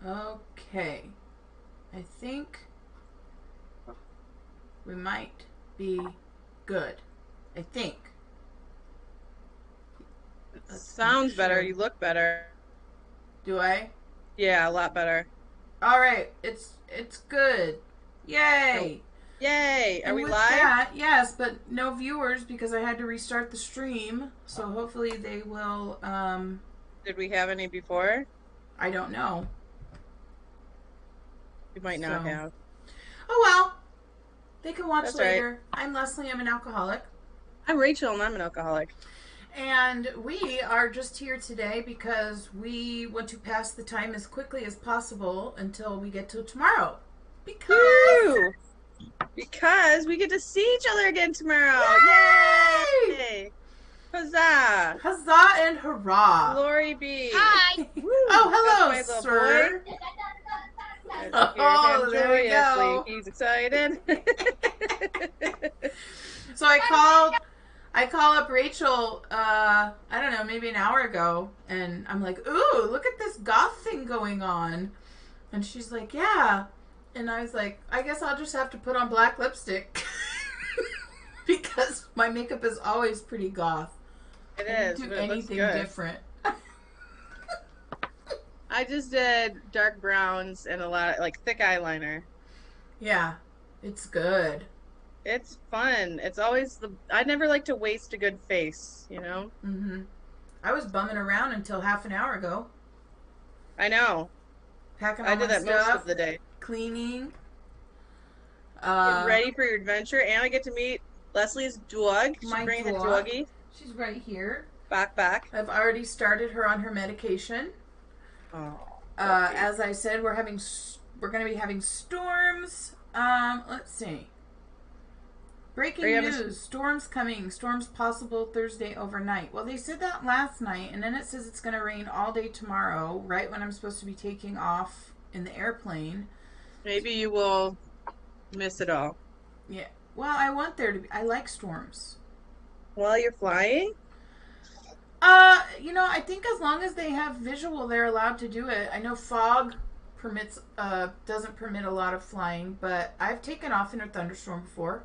Okay. I think we might be good. I think. Let's make Sounds better. sure. You look better. Do I? Yeah, a lot better. All right. It's good. Oh, Yay! yay! Are And we with live? that, yes, but no viewers because I had to restart the stream. So hopefully they will. Did we have any before? I don't know. We might not So, have. oh well. They can watch That's all right. later. I'm Leslie. I'm an alcoholic. I'm Rachel and I'm an alcoholic. And we are just here today because we want to pass the time as quickly as possible until we get to tomorrow. Because. Woo! Because we get to see each other again tomorrow. Yay! Yay! Huzzah! Huzzah and hurrah! Glory be. Hi. Woo! Oh, hello, That's my little sir. boy. Let's hear Oh, him there we joyously. go. He's excited. So I call up Rachel, I don't know, maybe an hour ago, and I'm like, ooh, look at this goth thing going on. And she's like, yeah. And I was like, I guess I'll just have to put on black lipstick. Because my makeup is always pretty goth. It I is, don't do but it looks anything good. different. I just did dark browns and a lot of like thick eyeliner. Yeah, it's good. It's fun. It's always I never like to waste a good face, you know? Mm-hmm. I was bumming around until half an hour ago. I know. Packing I all did my that most stuff, of the day. cleaning. Getting ready for your adventure, and I get to meet Leslie's dog. She's My bringing a dog. doggy She's right here. back. I've already started her on her medication. Oh, As I said, we're going to be having storms. Let's see. Breaking news: storms coming. Storms possible Thursday overnight. Well, they said that last night, and then it says it's going to rain all day tomorrow. Right when I'm supposed to be taking off in the airplane. maybe you will miss it all. Yeah. Well, I want there to be. I like storms. While you're flying? I think as long as they have visual, they're allowed to do it. I know fog doesn't permit a lot of flying, but I've taken off in a thunderstorm before.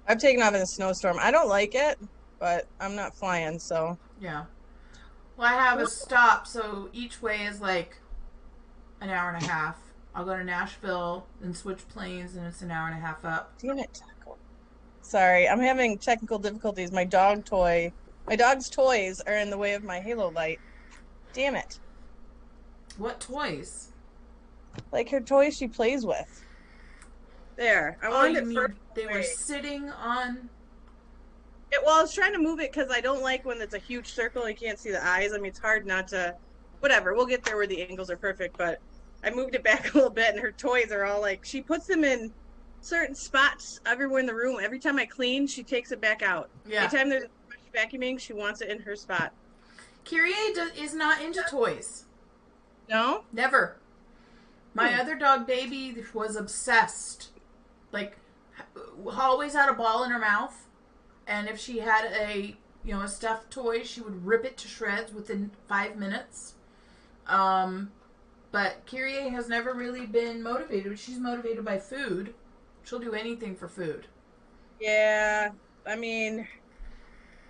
I've taken off in a snowstorm. I don't like it, but I'm not flying, so. Yeah. Well, I have a stop, so each way is like an hour and a half. I'll go to Nashville and switch planes, and it's an hour and a half up. Damn it, Taco. Sorry, I'm having technical difficulties. My dog's toys are in the way of my halo light. Damn it. What toys? Like her toys she plays with. There. I wanted it first. They were sitting on... Well, I was trying to move it because I don't like when it's a huge circle and you can't see the eyes. I mean, it's hard not to... Whatever, we'll get there where the angles are perfect, but I moved it back a little bit and her toys are all like... She puts them in certain spots everywhere in the room. Every time I clean, she takes it back out. Yeah. Every time there's vacuuming, she wants it in her spot. Kyrie is not into toys. No? Never. My other dog, Baby, was obsessed. Like, always had a ball in her mouth. And if she had a stuffed toy, she would rip it to shreds within 5 minutes. But Kyrie has never really been motivated. She's motivated by food. She'll do anything for food. Yeah, I mean,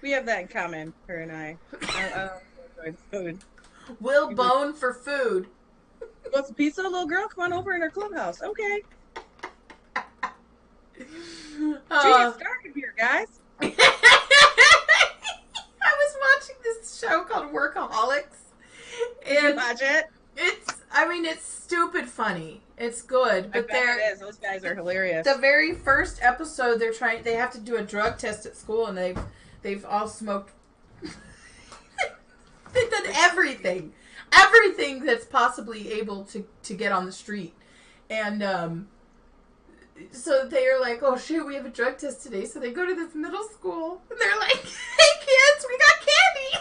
we have that in common, her and I. I don't enjoy food. Will bone for food. You want some pizza, little girl? Come on over in our clubhouse. Okay. Get started here, guys. I was watching this show called Workaholics. Did you watch it? It's stupid funny. It's good, but it is. Those guys are hilarious. The very first episode, they have to do a drug test at school, and they've all smoked. They've done everything that's possibly able to get on the street, and so they're like, oh shoot, we have a drug test today. So they go to this middle school, and they're like, hey kids, we got candy.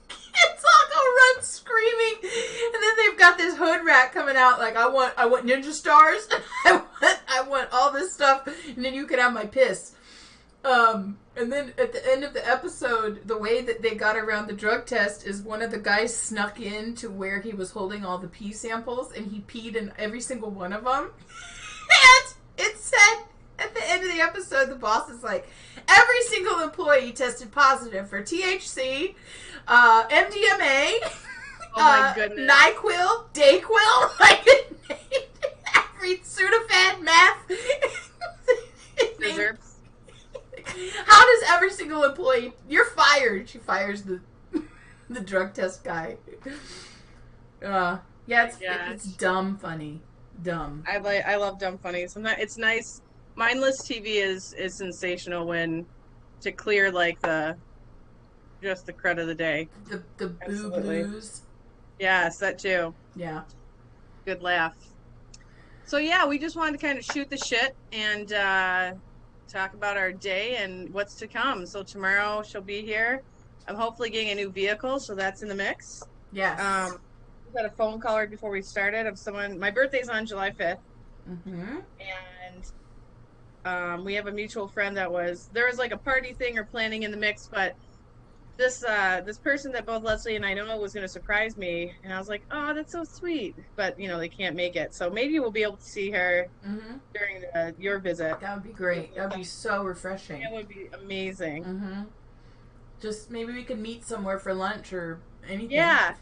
Kids all go run screaming, and then they've got this hood rat coming out like, I want ninja stars, I want all this stuff, and then you can have my piss. And then at the end of the episode, the way that they got around the drug test is one of the guys snuck in to where he was holding all the pee samples, and he peed in every single one of them. And it said at the end of the episode, the boss is like, every single employee tested positive for THC, MDMA, Oh my goodness. NyQuil, Dayquil, like every Sudafed, meth. Scissor. How does every single employee? You're fired. She fires the drug test guy. Yeah, it's dumb funny, dumb. I love dumb funny. Sometimes it's nice. Mindless TV is sensational when to clear like just the crud of the day. The boo blues. Yes, that too. Yeah. Good laugh. So yeah, we just wanted to kind of shoot the shit and talk about our day and what's to come. So tomorrow she'll be here. I'm hopefully getting a new vehicle, so that's in the mix. Yes. We had a phone call right before we started of someone. My birthday's on July 5th. Mm-hmm. And we have a mutual friend there was like a party thing or planning in the mix, but this person that both Leslie and I know was going to surprise me, and I was like, oh, that's so sweet, but they can't make it, so maybe we'll be able to see her during your visit. That would be great. That would be so refreshing. That would be amazing. Mm-hmm. Just maybe we could meet somewhere for lunch or anything. Yeah.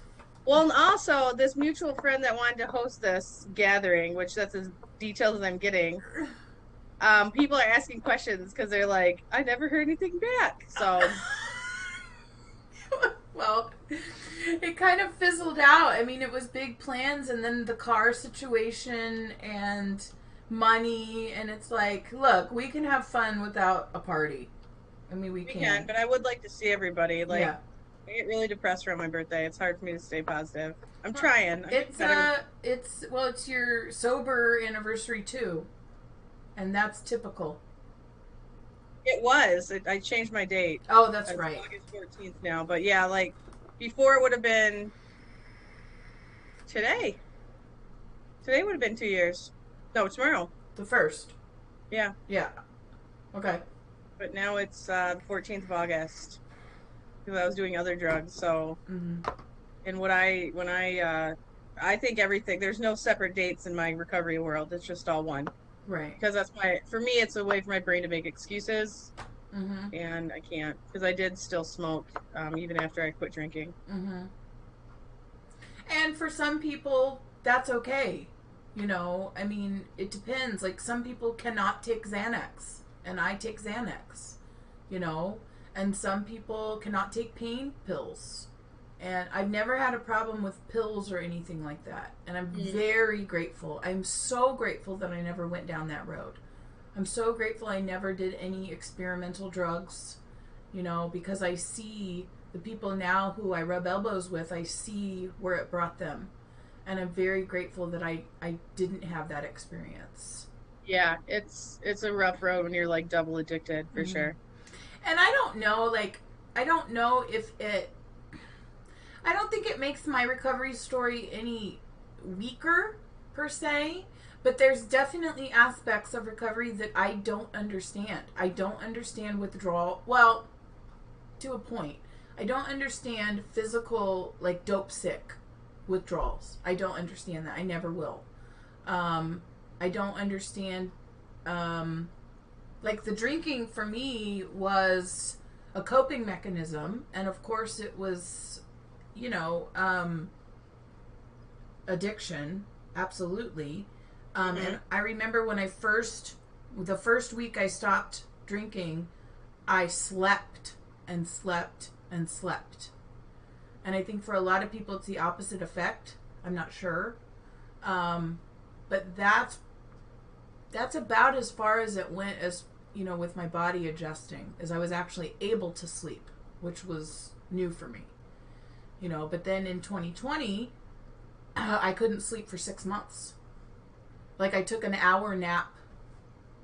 Well, and also this mutual friend that wanted to host this gathering, which that's as detailed as I'm getting. People are asking questions because they're like, I never heard anything back. So. Well, it kind of fizzled out. I mean, it was big plans, and then the car situation and money, and it's like, look, we can have fun without a party. I mean, we can. But I would like to see everybody. Like, yeah. I get really depressed around my birthday. It's hard for me to stay positive. I'm trying. It's your sober anniversary too, and that's typical. It was. I changed my date. Oh, that's right. August 14th now. But yeah, like before it would have been today. Today would have been 2 years. No, tomorrow. The 1st. Yeah. Yeah. Okay. But now it's the 14th of August. Because I was doing other drugs. So, and when I think everything, there's no separate dates in my recovery world. It's just all one. Right. Because for me, it's a way for my brain to make excuses. And I can't. Because I did still smoke, even after I quit drinking. And for some people, that's okay. I mean, it depends. Like, some people cannot take Xanax. And I take Xanax. And some people cannot take pain pills. And I've never had a problem with pills or anything like that. And I'm very grateful. I'm so grateful that I never went down that road. I'm so grateful I never did any experimental drugs, because I see the people now who I rub elbows with, I see where it brought them. And I'm very grateful that I didn't have that experience. Yeah, it's a rough road when you're like double addicted, for sure. And I don't know if it... I don't think it makes my recovery story any weaker, per se, but there's definitely aspects of recovery that I don't understand. I don't understand withdrawal. Well, to a point. I don't understand physical, like, dope sick withdrawals. I don't understand that. I never will. I don't understand, like, the drinking for me was a coping mechanism, and of course it was... addiction, absolutely. And I remember when the first week I stopped drinking, I slept and slept and slept. And I think for a lot of people it's the opposite effect. I'm not sure. But that's about as far as it went, as, with my body adjusting, as I was actually able to sleep, which was new for me. But then in 2020, I couldn't sleep for 6 months. Like, I took an hour nap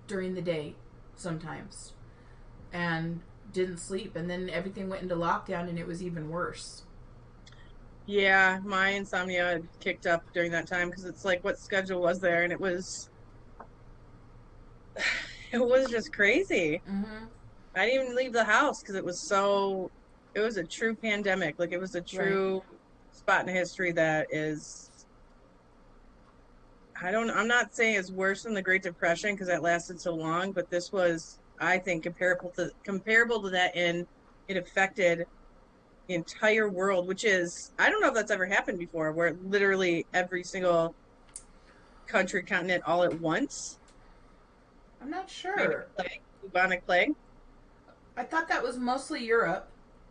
during the day sometimes and didn't sleep. And then everything went into lockdown and it was even worse. Yeah, my insomnia kicked up during that time because it's like, what schedule was there? And it was just crazy. I didn't even leave the house because it was a true pandemic. Like it was a Right. true spot in history that is, I'm not saying it's worse than the Great Depression because that lasted so long, but this was, I think, comparable to that in it affected the entire world, which is, I don't know if that's ever happened before, where literally every single country, continent, all at once. I'm not Maybe sure. plague, bubonic plague. I thought that was mostly Europe,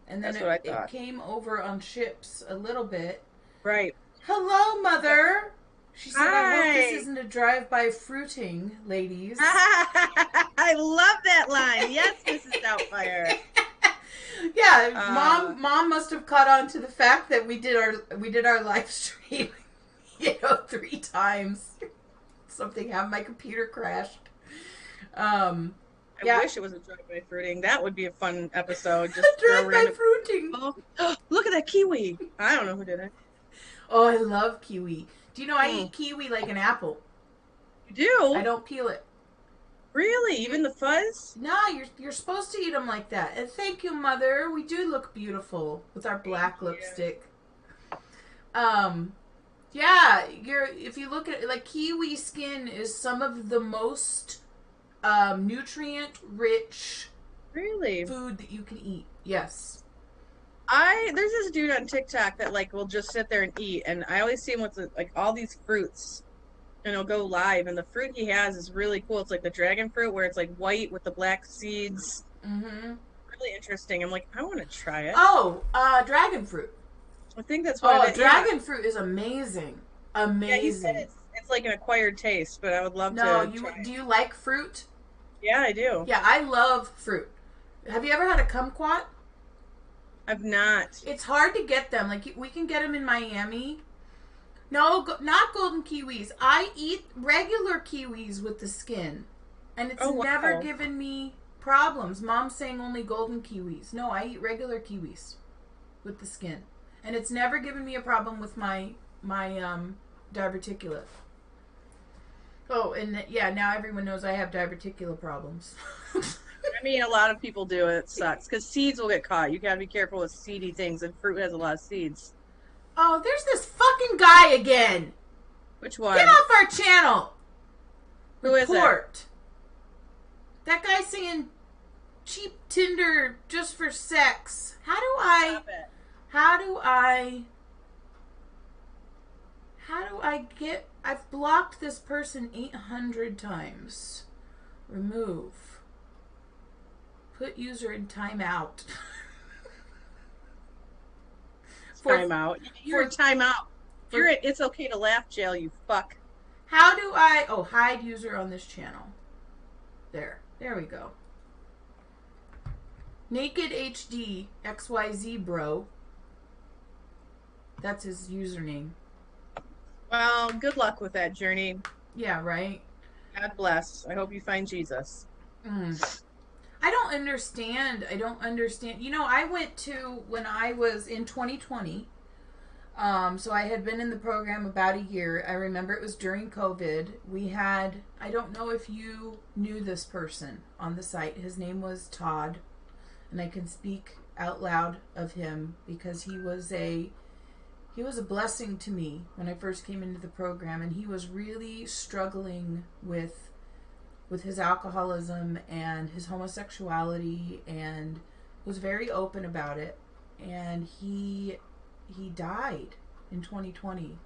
and then That's what I it thought. came over on ships a little bit. Right. Hello, Mother! She said, I hope this Hi. isn't a drive-by fruiting, ladies. I love that line. Yes, Mrs. Doubtfire. Yeah, Uh, mom must have caught on to the fact that we did our live stream, 3 times. Something happened, my computer crashed. Um, I yeah, wish it was a drive-by fruiting. That would be a fun episode. Just throw drive-by random. fruiting. Oh, look at that kiwi. I don't know who did it. Oh, I love kiwi. Do you know I Mm. eat kiwi like an apple? You I do? don't peel it. Really? Even the fuzz? No, you're supposed to eat them like that. And thank you, Mother. We do look beautiful with our Thank black you. lipstick. Um, yeah, if you look at it, like kiwi skin is some of the most nutrient rich Really? food that you can eat. Yes. There's this dude on TikTok that like will just sit there and eat, and I always see him with like all these fruits, and he'll go live, and the fruit he has is really cool. It's like the dragon fruit where it's like white with the black seeds. Mm-hmm. Really interesting. I'm like, I want to try it. Oh, dragon fruit. I think that's what it Oh, is. Yeah. dragon fruit is amazing. Yeah, he said Amazing. it's like an acquired taste, but I would love No, to you try it. do you like fruit? Yeah, I do. Yeah, I love fruit. Have you ever had a kumquat? I've not. It's hard to get them. Like we can get them in Miami. No, not golden kiwis. I eat regular kiwis with the skin, and it's Oh never wow. given me problems. Mom's saying only golden kiwis. No, I eat regular kiwis with the skin, and it's never given me a problem with my diverticula. Oh, and yeah, now everyone knows I have diverticular problems. I mean, a lot of people do. It sucks because seeds will get caught. You gotta be careful with seedy things, and fruit has a lot of seeds. Oh, there's this fucking guy again. Which Get one? off our channel. Who is it? Report. That guy saying cheap Tinder just for sex. Stop it. How do I get I've blocked this person 800 times. Remove. Put user in timeout. Time out. You're in time out. You're in it's okay to laugh jail, you fuck. How do I hide user on this channel? There we go. Naked HD XYZ bro. That's his username. Well, good luck with that journey. Yeah, right? God bless. I hope you find Jesus. I don't understand. You know, I went to, when I was in 2020, so I had been in the program about a year. I remember it was during COVID. We had, I don't know if you knew this person on the site. His name was Todd, and I can speak out loud of him because he was a blessing to me when I first came into the program, and he was really struggling with his alcoholism and his homosexuality, and was very open about it. And he died in 2020,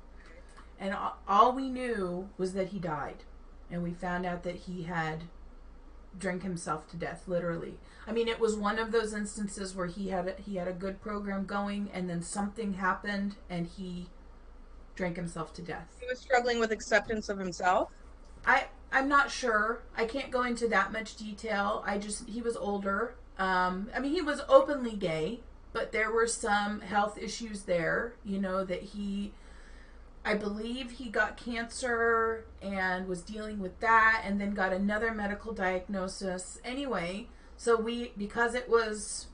and all we knew was that he died, and we found out that he had drank himself to death, literally. I mean, it was one of those instances where he had a good program going, and then something happened and he drank himself to death. He was struggling with acceptance of himself. I'm not sure. I can't go into that much detail. He was older. I mean, he was openly gay, but there were some health issues there, you know, that I believe he got cancer and was dealing with that, and then got another medical diagnosis. Anyway, so because it was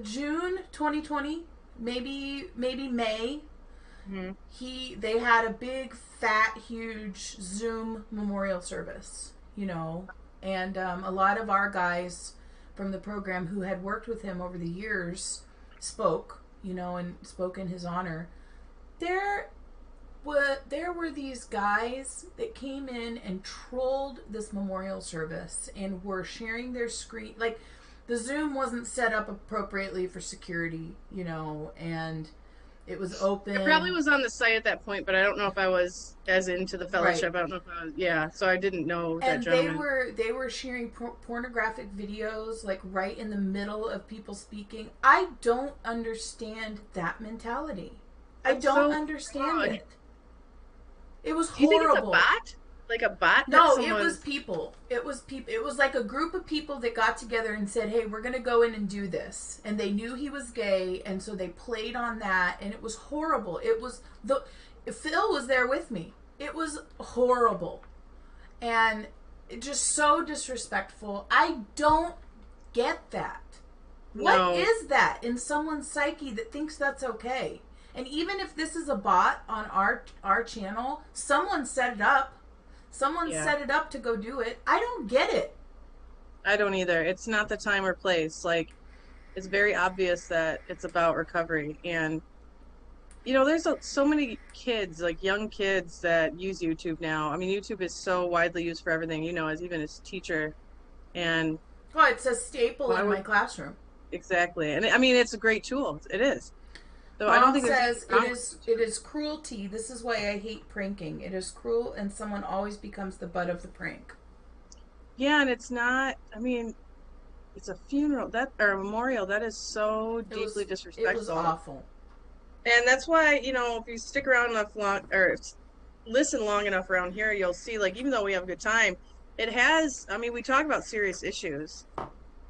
June 2020, maybe May. Mm-hmm. They had a big, fat, huge Zoom memorial service, you know, And a lot of our guys from the program who had worked with him over the years spoke, and spoke in his honor. There were these guys that came in and trolled this memorial service and were sharing their screen. Like, the Zoom wasn't set up appropriately for security, and it was open. It probably was on the site at that point, but I don't know if I was as into the fellowship. Right. I don't know if I was, so I didn't know that and gentleman. they were sharing pornographic videos, like, right in the middle of people speaking. I don't understand that mentality. I don't understand it. It was horrible. Do you think it's a bot? Like a bot? No, it was people. It was like a group of people that got together and said, hey, we're going to go in and do this. And they knew he was gay, and so they played on that, and it was horrible. Phil was there with me. It was horrible. And just so disrespectful. I don't get that. No. What is that in someone's psyche that thinks that's okay? And even if this is a bot on our channel, someone set it up. Someone set it up to go do it. I don't get it. I don't either. It's not the time or place. Like, it's very obvious that it's about recovery. And, there's so many kids, like young kids, that use YouTube now. I mean, YouTube is so widely used for everything, as teacher. And it's a staple in my classroom. Exactly. And I mean, it's a great tool. It is. So I don't think says it is cruelty. This is why I hate pranking. It is cruel, and someone always becomes the butt of the prank. Yeah, and it's not. I mean, it's a funeral or a memorial. That is so deeply disrespectful. It was awful. And that's why if you stick around or listen long enough around here, you'll see. Like, even though we have a good time, it has. I mean, we talk about serious issues,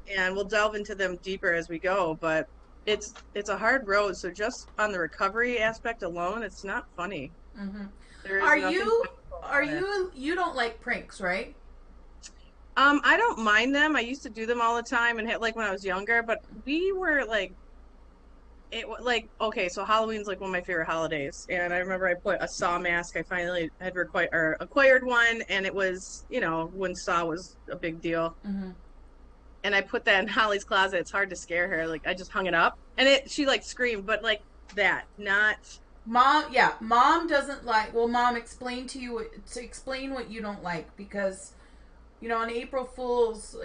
and we'll delve into them deeper as we go, but. It's a hard road, so just on the recovery aspect alone, it's not funny. Mm-hmm. You don't like pranks, right? I don't mind them. I used to do them all the time, and like when I was younger. But we were okay. So Halloween's like one of my favorite holidays, and I remember I put a Saw mask. I finally had acquired one, and it was when Saw was a big deal. Mm-hmm. And I put that in Holly's closet. It's hard to scare her. Like, I just hung it up. And she, screamed. But, that. Not... Mom, yeah. Mom doesn't like... Well, Mom, explain what you don't like. Because, on April Fool's,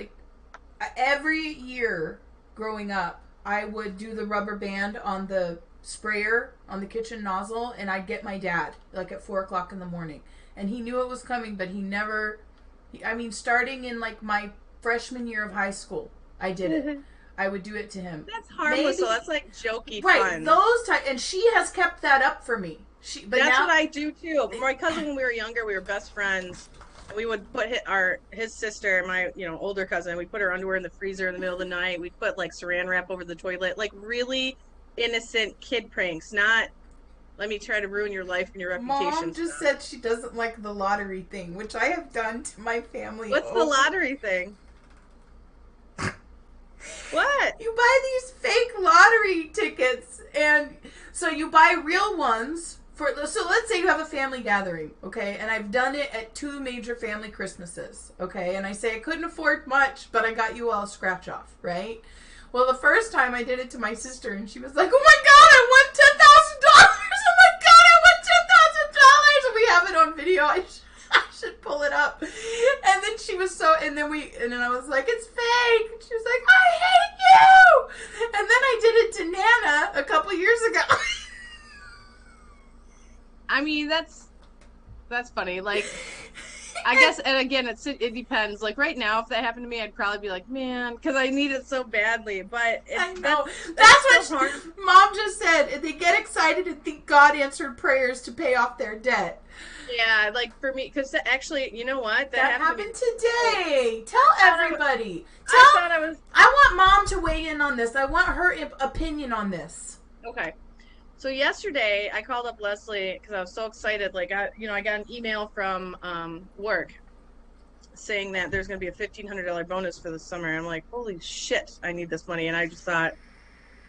every year growing up, I would do the rubber band on the sprayer, on the kitchen nozzle. And I'd get my dad, at 4 o'clock in the morning. And he knew it was coming, but he never... starting in, my... freshman year of high school, I did it. I would do it to him. That's harmless. So that's jokey fun. Right, and she has kept that up for me. That's what I do too. My cousin, when we were younger, we were best friends. And we would put his sister, my older cousin, we put her underwear in the freezer in the middle of the night. We'd put saran wrap over the toilet, really innocent kid pranks, not let me try to ruin your life and your reputation. Mom just said she doesn't like the lottery thing, which I have done to my family. What's the lottery thing? What? You buy these fake lottery tickets, and so you buy real ones so let's say you have a family gathering, okay? And I've done it at 2 major family Christmases, okay? And I say I couldn't afford much, but I got you all a scratch off, right? Well, the first time I did it to my sister, and she was like, "Oh my God, I won $10,000! Oh my God, I won $10,000!" And we have it on video. I should pull it up. And then she was and then I was like, "It's fake." And she was like, "I hate you." And then I did it to Nana a couple years ago. I mean, that's funny. I guess, and again, it depends. Right now, if that happened to me, I'd probably be like, man, because I need it so badly. But I know that's what Mom just said. They get excited and think God answered prayers to pay off their debt. Yeah, for me, because actually, you know what? That happened today. Tell everybody. I want Mom to weigh in on this. I want her opinion on this. Okay. So yesterday, I called up Leslie because I was so excited. I got an email from work saying that there's going to be a $1,500 bonus for the summer. I'm like, holy shit, I need this money. And I just thought,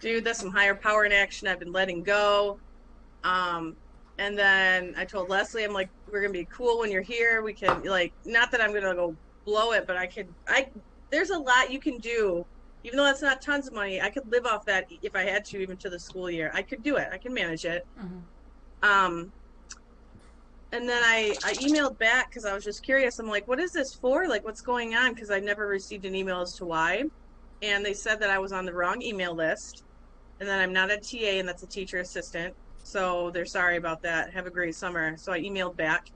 dude, that's some higher power in action. I've been letting go. And then I told Leslie, I'm like, we're going to be cool when you're here. We can, not that I'm going to go blow it, but there's a lot you can do. Even though that's not tons of money, I could live off that if I had to, even to the school year. I could do it. I can manage it. Um, and then I emailed back because I was just curious. I'm like, what is this for? Like, what's going on? Because I never received an email as to why. And they said that I was on the wrong email list and that I'm not a TA and that's a teacher assistant. So they're sorry about that. Have a great summer. So I emailed back.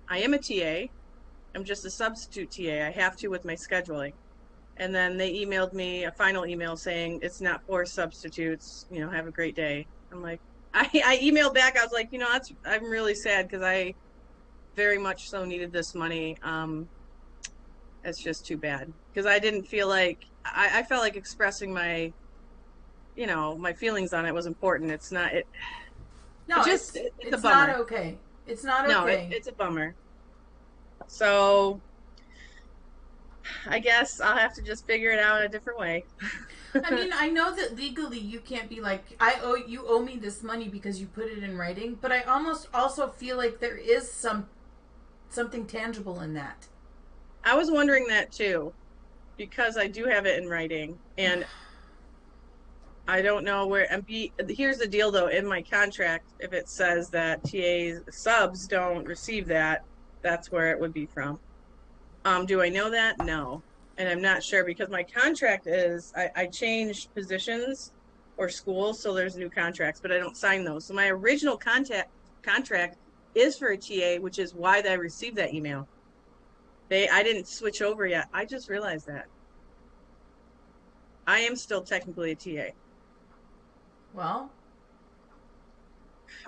I am a TA. I'm just a substitute TA. I have to with my scheduling. And then they emailed me a final email saying it's not for substitutes. You know, have a great day. I'm like, I emailed back. I was like, you know, I'm really sad because I very much so needed this money. It's just too bad because I didn't feel like I felt like expressing my, you know, my feelings on it was important. It's not it. No, it's a bummer. Not okay. It's not okay. No, it's a bummer. So I guess I'll have to just figure it out a different way. I mean, I know that legally you can't be like, you owe me this money because you put it in writing, but I almost also feel like there is something tangible in that. I was wondering that too, because I do have it in writing, and I don't know where. Here's the deal, though. In my contract, if it says that TAs subs don't receive that, that's where it would be from. Do I know that? No, and I'm not sure because my contract is I changed positions or schools, so there's new contracts, but I don't sign those. So my original contract is for a TA, which is why I received that email. I didn't switch over yet. I just realized that. I am still technically a TA. Well,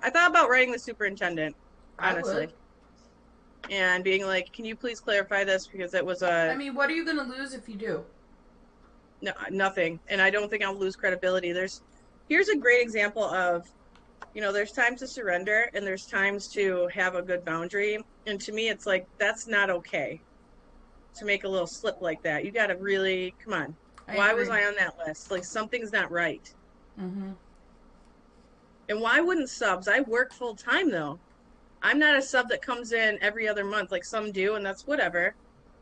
I thought about writing the superintendent, honestly. I would. And being like, can you please clarify this? Because it was I mean, what are you going to lose if you do? No, nothing. And I don't think I'll lose credibility. Here's a great example of, you know, there's times to surrender and there's times to have a good boundary. And to me, it's like, that's not okay to make a little slip like that. You got to really, come on. Why was I on that list? Like, something's not right. Mm-hmm. And why wouldn't subs? I work full time, though. I'm not a sub that comes in every other month like some do, and that's whatever.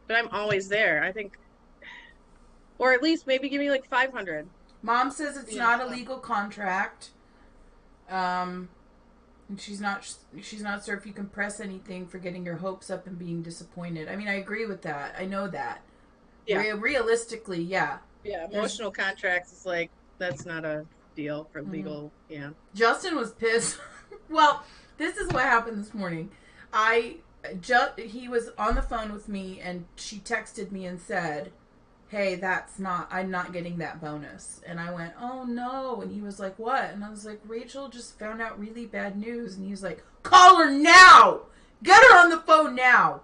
But I'm always there. I think, or at least maybe give me like 500. Mom says it's not a legal contract. And she's not sure if you can press anything for getting your hopes up and being disappointed. I mean, I agree with that. I know that. Yeah. Realistically, yeah. Yeah, emotional contracts is like, that's not a deal for legal, yeah. Justin was pissed. Well, this is what happened this morning. He was on the phone with me and she texted me and said, hey, I'm not getting that bonus. And I went, oh no. And he was like, what? And I was like, Rachel just found out really bad news. And he was like, call her now! Get her on the phone now!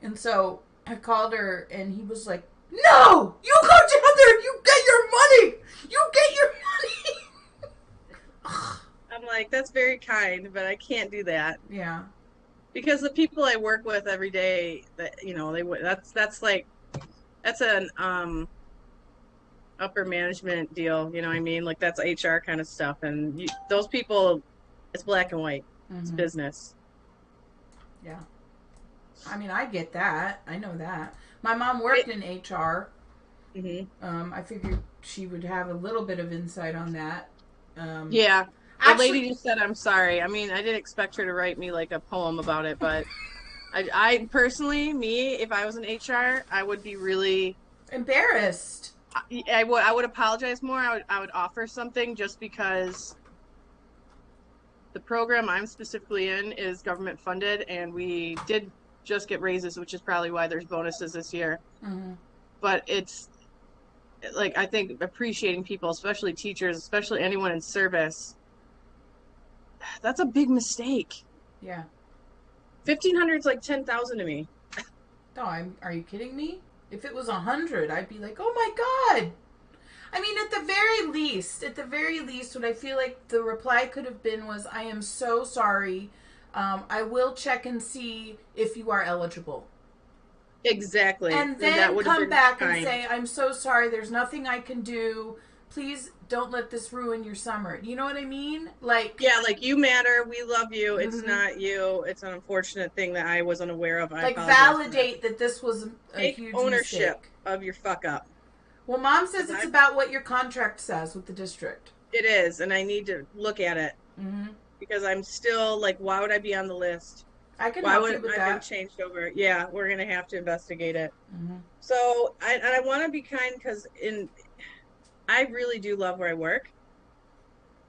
And so I called her and he was like, no! You go down there and you get your money! You get your money! I'm like, that's very kind, but I can't do that. Yeah. Because the people I work with every day, that, you know, that's an upper management deal, you know what I mean? Like, that's HR kind of stuff. And those people, it's black and white. Mm-hmm. It's business. Yeah. I mean, I get that. I know that. My mom worked in HR. Mm-hmm. I figured she would have a little bit of insight on that. Yeah. The lady just said, I'm sorry. I mean, I didn't expect her to write me like a poem about it, but I personally, if I was in HR, I would be really embarrassed. I would apologize more. I would offer something just because the program I'm specifically in is government funded, and we did just get raises, which is probably why there's bonuses this year. Mm-hmm. But it's like, I think appreciating people, especially teachers, especially anyone in service, that's a big mistake. Yeah. 1,500 is like 10,000 to me. No, are you kidding me? If it was 100, I'd be like, oh my God. I mean, at the very least, what I feel like the reply could have been was, I am so sorry. I will check and see if you are eligible. Exactly. And then come back and say, I'm so sorry. There's nothing I can do. Please don't let this ruin your summer. You know what I mean? Like, yeah, like, you matter, we love you, it's mm-hmm. not you, it's an unfortunate thing that I was unaware of. I like apologize for that. validate that this was a Take huge ownership mistake. of your fuck up. Well, Mom says it's I, about what your contract says with the district. it is, and I need to look at it, Mm-hmm. because I'm still like, why would I be on the list? I can Why help would you with I have been that. changed over? Yeah, we're gonna have to investigate it. Mm-hmm. So I want to be kind, because I really do love where I work.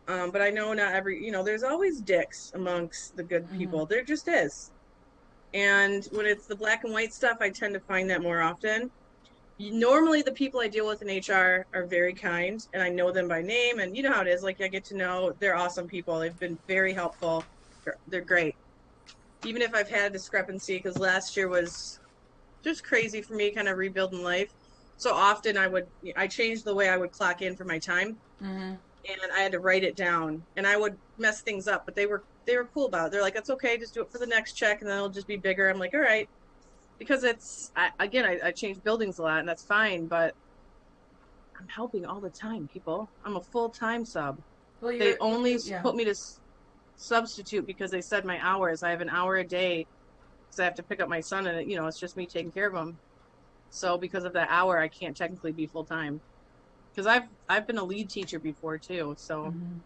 But I know not every, there's always dicks amongst the good Mm-hmm. people. There just is. And when it's the black and white stuff, I tend to find that more often. Normally, the people I deal with in HR are very kind, and I know them by name. And you know how it is. Like, I get to know, they're awesome people. They've been very helpful. They're great. Even if I've had a discrepancy, because last year was just crazy for me, kind of rebuilding life. So often I changed the way I would clock in for my time. Mm-hmm. And I had to write it down, and I would mess things up, but they were cool about it. They're like, "It's okay, just do it for the next check, and then it'll just be bigger." I'm like, "All right," because I change buildings a lot, and that's fine, but I'm helping all the time, people. I'm a full-time sub. Well, They only yeah. put me to substitute because they said my hours. I have an hour a day because I have to pick up my son, and it's just me taking care of him. So because of that hour, I can't technically be full-time. Because I've been a lead teacher before too, so Mm-hmm.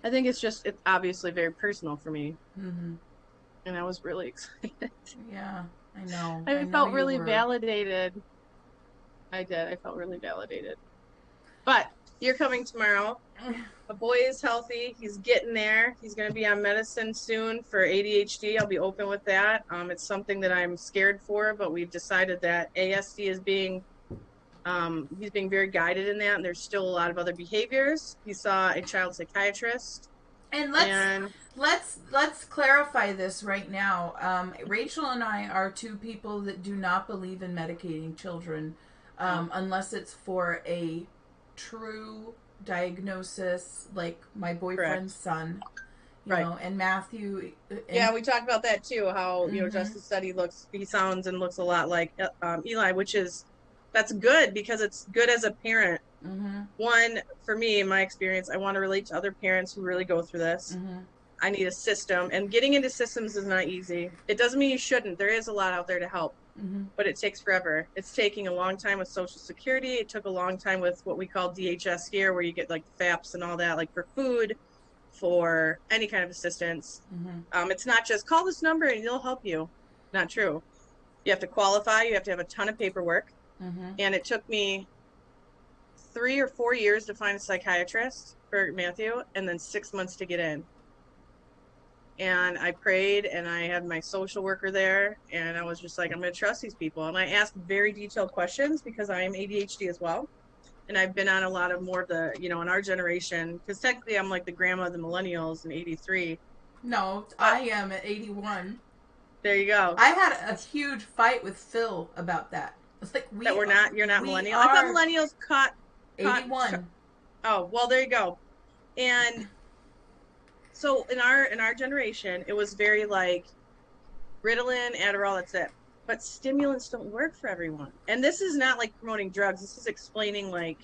I think it's obviously very personal for me. Mm-hmm. And I was really excited. Yeah, I know. I felt really validated. I did. I felt really validated. But you're coming tomorrow. The boy is healthy. He's getting there. He's going to be on medicine soon for ADHD. I'll be open with that. It's something that I'm scared for, but we've decided that ASD is he's being very guided in that, and there's still a lot of other behaviors. He saw a child psychiatrist. And let's clarify this right now. Rachel and I are two people that do not believe in medicating children unless it's for a true diagnosis, like my boyfriend's son. You know, and Matthew. Yeah, we talked about that too. How Justice said he sounds and looks a lot like Eli, that's good, because it's good as a parent. Mm-hmm. One, for me, in my experience, I want to relate to other parents who really go through this. Mm-hmm. I need a system, and getting into systems is not easy. It doesn't mean you shouldn't. There is a lot out there to help, but it takes forever. It's taking a long time with Social Security. It took a long time with what we call DHS here, where you get like FAPS and all that, like for food, for any kind of assistance. It's not just call this number and they'll help you. Not true. You have to qualify. You have to have a ton of paperwork. And it took me 3 or 4 years to find a psychiatrist for Matthew, and then 6 months to get in. And I prayed, and I had my social worker there, and I was just like, I'm going to trust these people. And I asked very detailed questions because I am ADHD as well. And I've been on a lot of more of the, in our generation, because technically I'm like the grandma of the millennials in 83. No, I am at 81. There you go. I had a huge fight with Phil about that. It's like you're not millennial. I thought millennials caught 81. Oh, well, there you go. And so in our generation, it was very like Ritalin, Adderall, that's it. But stimulants don't work for everyone. And this is not like promoting drugs. This is explaining like.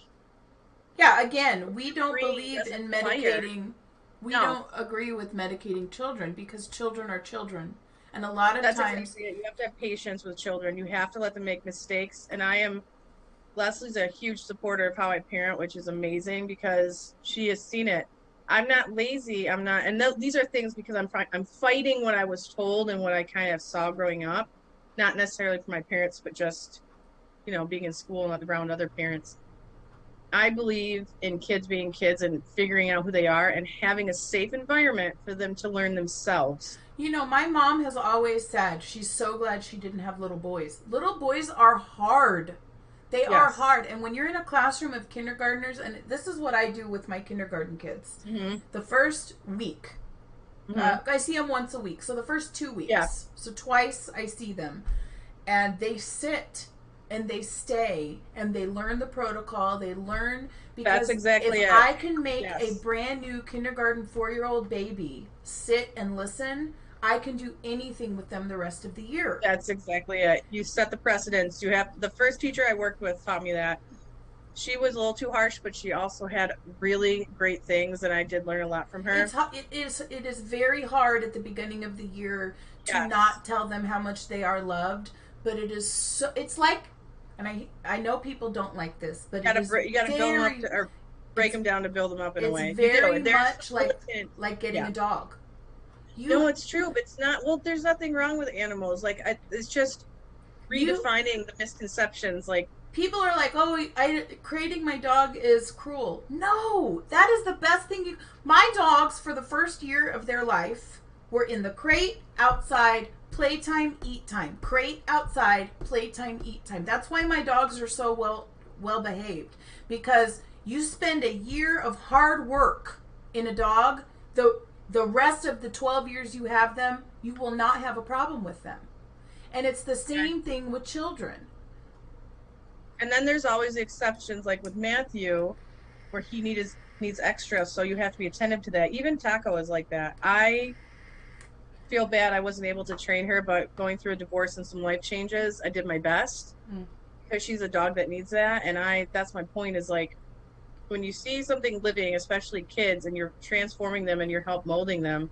Yeah, again, we don't believe in medicating. We don't agree with medicating children because children are children. And a lot of times. Exactly it. You have to have patience with children. You have to let them make mistakes. And Leslie's a huge supporter of how I parent, which is amazing because she has seen it. I'm not lazy. I'm not. And these are things because I'm fighting what I was told and what I kind of saw growing up. Not necessarily for my parents, but just, being in school and around other parents. I believe in kids being kids and figuring out who they are and having a safe environment for them to learn themselves. My mom has always said she's so glad she didn't have little boys. Little boys are hard. They are hard. And when you're in a classroom of kindergartners, and this is what I do with my kindergarten kids, the first week, I see them once a week. So the first 2 weeks, so twice I see them. And they sit and they stay and they learn the protocol. They learn because that's exactly if it. I can make a brand new kindergarten 4-year-old baby sit and listen, I can do anything with them the rest of the year. That's exactly it. You set the precedence. You have the first teacher I worked with taught me that. she was a little too harsh, but she also had really great things, and I did learn a lot from her. It is very hard at the beginning of the year to Yes. not tell them how much they are loved, but it is so, it's like, and I know people don't like this, but it is You gotta build them up very to, or break it's them down to build them up in a it's way. You very do. There's much like militant. getting Yeah. a dog. You No, it's true, but it's not. Well, there's nothing wrong with animals. Like, it's just you redefining the misconceptions. Like, people are like, oh, creating my dog is cruel. No, that is the best thing. My dogs, for the first year of their life, were in the crate, outside, playtime, eat time. Crate, outside, playtime, eat time. That's why my dogs are so well behaved, because you spend a year of hard work in a dog. The rest of the 12 years you have them, you will not have a problem with them. And it's the same thing with children. and then there's always the exceptions, like with Matthew, where he needs extra, so you have to be attentive to that. Even Taco is like that. I feel bad I wasn't able to train her, but going through a divorce and some life changes, I did my best Mm. because she's a dog that needs that. And that's my point, is like, when you see something living, especially kids, and you're transforming them and you're help molding them,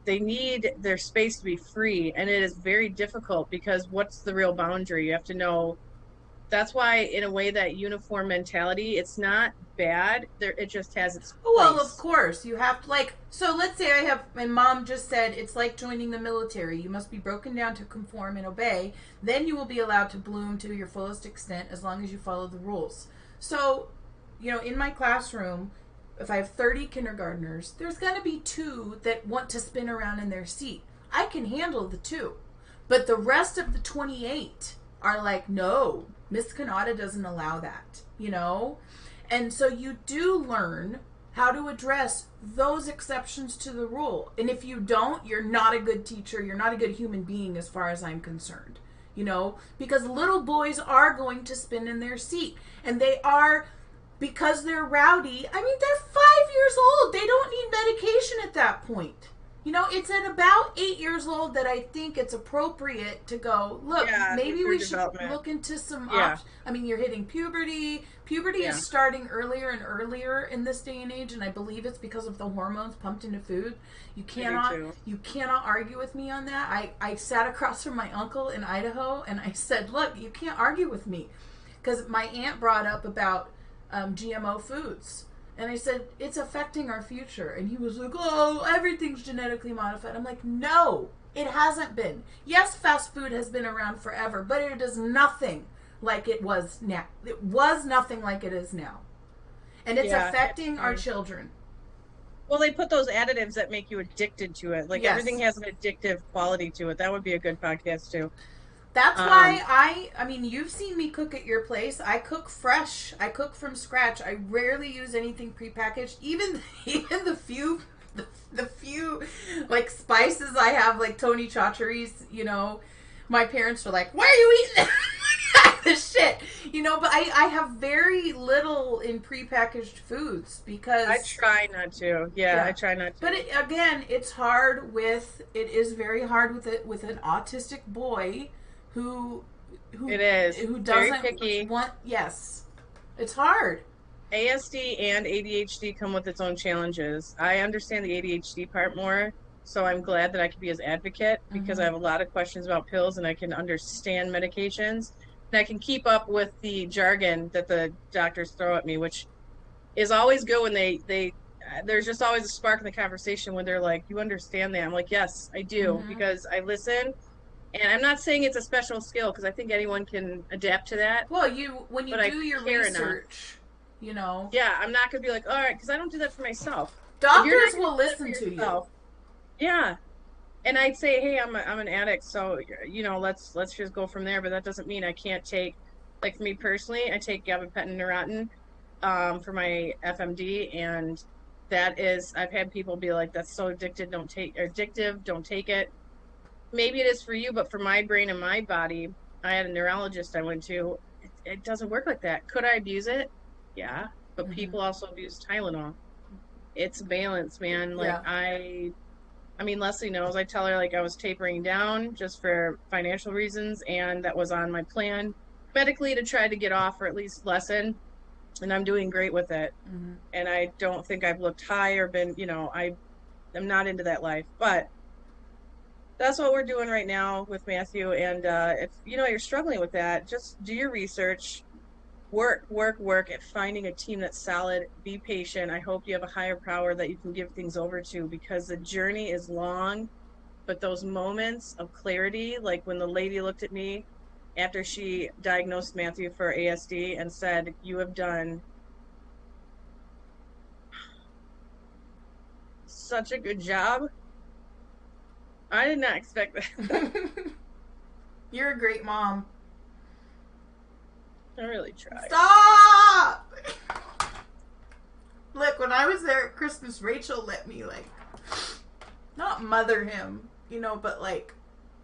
they need their space to be free. And it is very difficult, because what's the real boundary? You have to know. That's why, in a way, that uniform mentality, it's not bad. It just has its Oh, well, of place. course. You have to, like, so let's say my mom just said it's like joining the military. You must be broken down to conform and obey. Then you will be allowed to bloom to your fullest extent as long as you follow the rules. So, in my classroom, if I have 30 kindergartners, there's going to be two that want to spin around in their seat. I can handle the two. But the rest of the 28 are like, no, Miss Kanata doesn't allow that. And so you do learn how to address those exceptions to the rule. And if you don't, you're not a good teacher. You're not a good human being as far as I'm concerned. Because little boys are going to spin in their seat. And they are, because they're rowdy. I mean, they're 5 years old. They don't need medication at that point. It's at about 8 years old that I think it's appropriate to go, look, Yeah, maybe for we should development. look into some Yeah. options. I mean, you're hitting puberty. Puberty Yeah. is starting earlier and earlier in this day and age, and I believe it's because of the hormones pumped into food. You I do cannot too. you cannot argue with me on that. I sat across from my uncle in Idaho, and I said, look, you can't argue with me, because my aunt brought up about GMO foods. And I said, it's affecting our future. And he was like, oh, everything's genetically modified. I'm like, no, it hasn't been. Yes, fast food has been around forever, but it is nothing like it was now. It was nothing like it is now. And it's affecting our children. Well, they put those additives that make you addicted to it. Like, Yes. everything has an addictive quality to it. That would be a good podcast too. That's why I mean, you've seen me cook at your place. I cook fresh. I cook from scratch. I rarely use anything prepackaged. Even the few like spices I have, like Tony Chachere's, my parents are like, why are you eating this shit? But I have very little in prepackaged foods, because I try not to. Yeah, I try not to. But it's hard it is very hard with an autistic boy who It is. who Very doesn't picky. want. Yes, it's hard. ASD and ADHD come with its own challenges. I understand the ADHD part more, so I'm glad that I can be his advocate, because I have a lot of questions about pills, and I can understand medications, and I can keep up with the jargon that the doctors throw at me, which is always good when there's just always a spark in the conversation when they're like, you understand that? I'm like, yes, I do, because I listen. And I'm not saying it's a special skill, because I think anyone can adapt to that. Well, when you do your research, Yeah, I'm not going to be like, all right, because I don't do that for myself. doctors will listen to you. Yeah. And I'd say, hey, I'm an addict, so, let's just go from there. But that doesn't mean I can't take, like, for me personally, I take gabapentin Neurontin for my FMD, and I've had people be like, that's so addictive, don't take it. Maybe it is for you, but for my brain and my body, I had a neurologist I went to. It doesn't work like that. Could I abuse it? Yeah, but people also abuse Tylenol. It's balance, man. Like, I mean, Leslie knows. I tell her, like, I was tapering down just for financial reasons, and that was on my plan. medically to try to get off or at least lessen, and I'm doing great with it. Mm-hmm. And I don't think I've looked high or been, I am not into that life. But that's what we're doing right now with Matthew. And if you're struggling with that, just do your research, work at finding a team that's solid. Be patient. I hope you have a higher power that you can give things over to, because the journey is long. But those moments of clarity, like when the lady looked at me after she diagnosed Matthew for ASD and said, "You have done such a good job." I did not expect that. You're a great mom. I really tried. Stop! Look, when I was there at Christmas, Rachel let me, not mother him, but,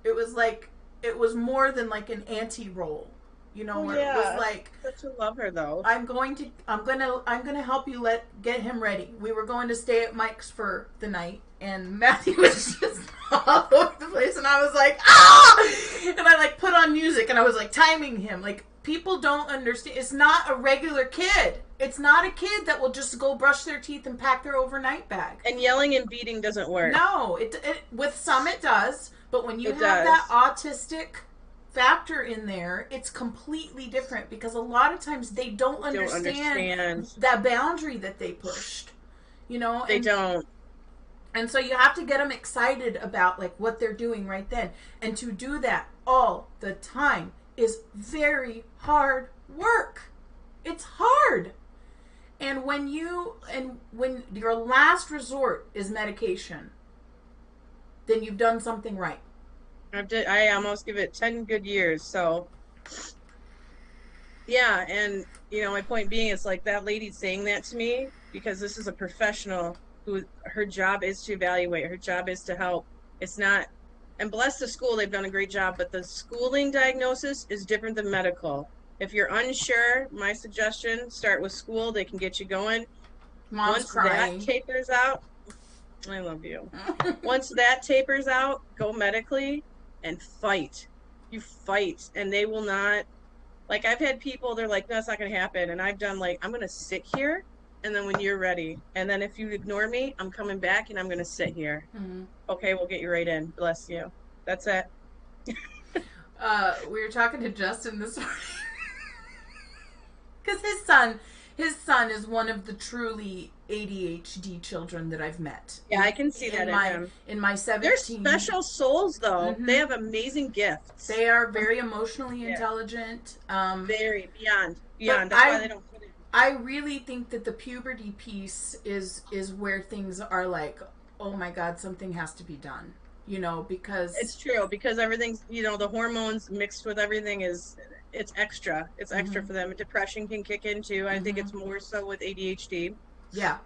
it was more than, an auntie role. Where it was like, such a love her though. I'm gonna help you get him ready. We were going to stay at Mike's for the night, and Matthew was just all over the place, and I was like, ah! And I put on music, and I was timing him. People don't understand. It's not a regular kid. It's not a kid that will just go brush their teeth and pack their overnight bag. And yelling and beating doesn't work. No, it with some it does, but when you have that autistic factor in there, it's completely different, because a lot of times they don't understand that boundary that they pushed. They don't. And so you have to get them excited about what they're doing right then. And to do that all the time is very hard work. It's hard. And when your last resort is medication, then you've done something right. I almost give it 10 good years. So yeah, and my point being is that lady saying that to me, because this is a professional who her job is to evaluate, her job is to help. It's not, and bless the school, they've done a great job, but the schooling diagnosis is different than medical. If you're unsure, my suggestion, start with school. They can get you going. Mom's crying. That tapers out, I love you. Once that tapers out, go medically and fight. You fight, and they will not. I've had people, they're like, "No, that's not going to happen." And I've done I'm going to sit here, and then when you're ready, and then if you ignore me, I'm coming back, and I'm going to sit here. Mm-hmm. Okay, we'll get you right in. Bless you. That's it. We were talking to Justin this morning. Because his son is one of the truly ADHD children that I've met. Yeah, I can see that in him. In my 17... They're special souls, though. Mm-hmm. They have amazing gifts. They are very emotionally intelligent. Very. Beyond. That's why they don't put it. I really think that the puberty piece is where things are oh my God, something has to be done. Because... It's true, because everything's, the hormones mixed with everything it's extra. It's extra for them. Depression can kick in too. I think it's more so with ADHD. Yeah.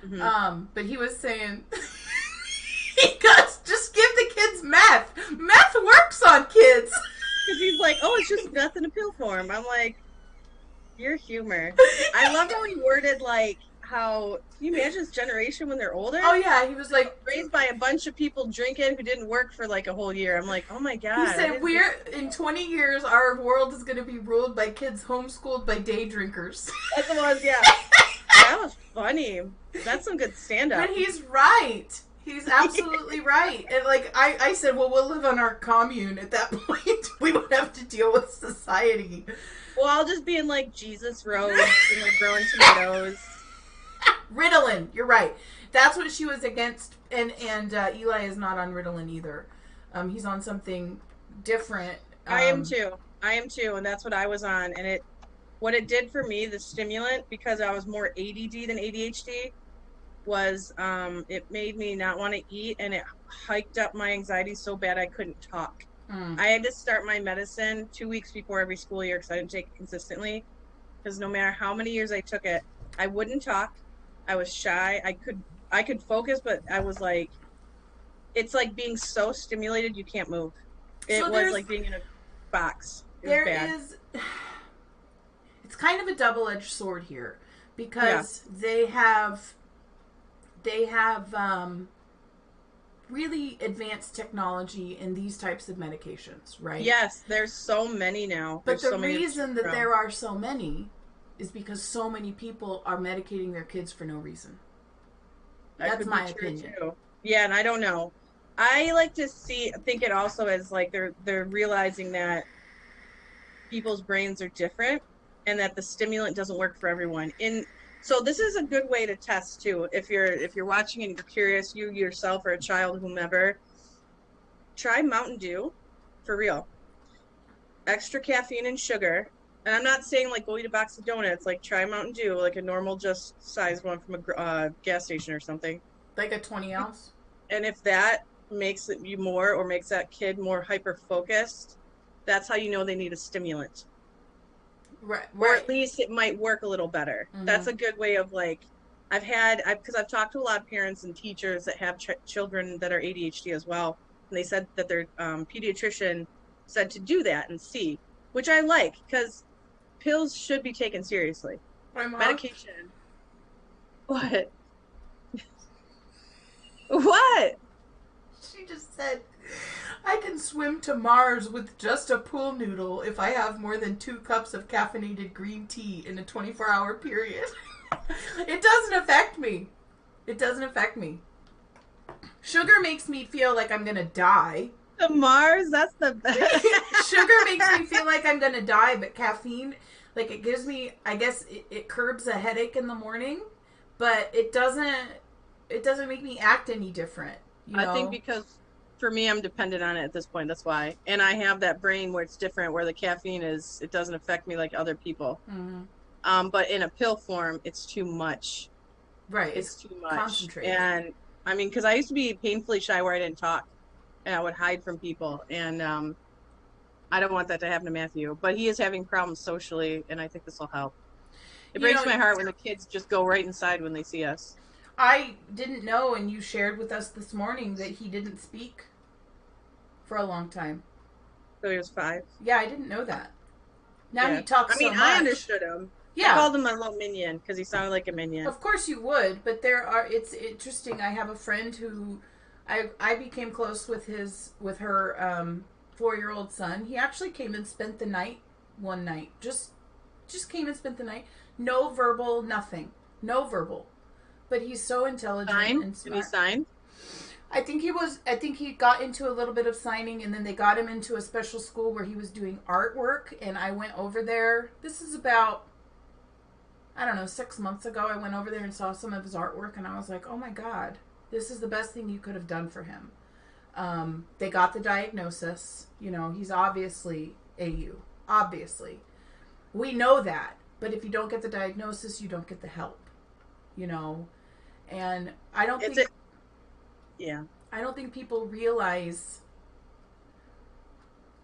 Mm-hmm. But he was saying, he goes, just give the kids meth. Meth works on kids. Because he's like, oh, it's just meth in a pill form. I'm like, your humor. I love how he worded how, can you imagine this generation when they're older? Oh yeah, he was raised by a bunch of people drinking who didn't work for a whole year. I'm like, oh my God. He said in 20 years our world is going to be ruled by kids homeschooled by day drinkers. That's the ones, yeah. That was funny. That's some good stand-up. But he's right. He's absolutely right. And I said, well, we'll live on our commune at that point. We won't have to deal with society. Well, I'll just be in Jesus roads and growing tomatoes. Ritalin, you're right. That's what she was against, and Eli is not on Ritalin either. He's on something different. I am too, and that's what I was on. And what it did for me, the stimulant, because I was more ADD than ADHD, was it made me not want to eat, and it hiked up my anxiety so bad I couldn't talk. I had to start my medicine 2 weeks before every school year because I didn't take it consistently. Because no matter how many years I took it, I wouldn't talk. I was shy. I could focus, but I was it's like being so stimulated you can't move. It was like being in a box. It's kind of a double-edged sword here, because they have really advanced technology in these types of medications, right? Yes, there's so many now. But There's the so many reason that there are so many is because so many people are medicating their kids for no reason. That That's could be my true opinion. too. Yeah, and I don't know. I like to think it also as like they're realizing that people's brains are different and that the stimulant doesn't work for everyone. So this is a good way to test too. If you're watching and you're curious, you yourself or a child, whomever, try Mountain Dew for real. Extra caffeine and sugar. And I'm not saying like go eat a box of donuts. Like try Mountain Dew, like a normal just size one from a gas station or something. Like a 20 ounce? And if that makes you more or makes that kid more hyper focused, that's how you know they need a stimulant. Right. Or at least it might work a little better. Mm-hmm. That's a good way of like, because I've talked to a lot of parents and teachers that have children that are ADHD as well. And they said that their pediatrician said to do that and see, which I like because pills should be taken seriously. Medication. What? What? She just said, I can swim to Mars with just a pool noodle if I have more than 2 cups of caffeinated green tea in a 24-hour period. It doesn't affect me. It doesn't affect me. Sugar makes me feel like I'm going to die. To Mars? That's the best. Sugar makes me feel like I'm going to die, but caffeine, like it gives me, I guess it curbs a headache in the morning, but it doesn't make me act any different. You know? I think because for me, I'm dependent on it at this point. That's why. And I have that brain where it's different, where the caffeine it doesn't affect me like other people. Mm-hmm. But in a pill form, it's too much. Right. It's too much. Concentrated. And I mean, because I used to be painfully shy where I didn't talk and I would hide from people. And I don't want that to happen to Matthew. But he is having problems socially, and I think this will help. It breaks my heart when the kids just go right inside when they see us. I didn't know, and you shared with us this morning that he didn't speak for a long time. So he was 5? Yeah, I didn't know that. Now he talks so much. I understood him. Yeah. I called him my little minion because he sounded like a minion. Of course you would, but it's interesting. I have a friend who I became close with her 4-year-old son. He actually came and spent the night one night. Just came and spent the night. No verbal, nothing. No verbal. But he's so intelligent and smart. Did he sign? I think he got into a little bit of signing, and then they got him into a special school where he was doing artwork, and I went over there. This is about, I don't know, 6 months ago. I went over there and saw some of his artwork, and I was like, oh my God, this is the best thing you could have done for him. They got the diagnosis. You know, he's obviously AU. Obviously. We know that. But if you don't get the diagnosis, you don't get the help. You know, and I don't think people realize.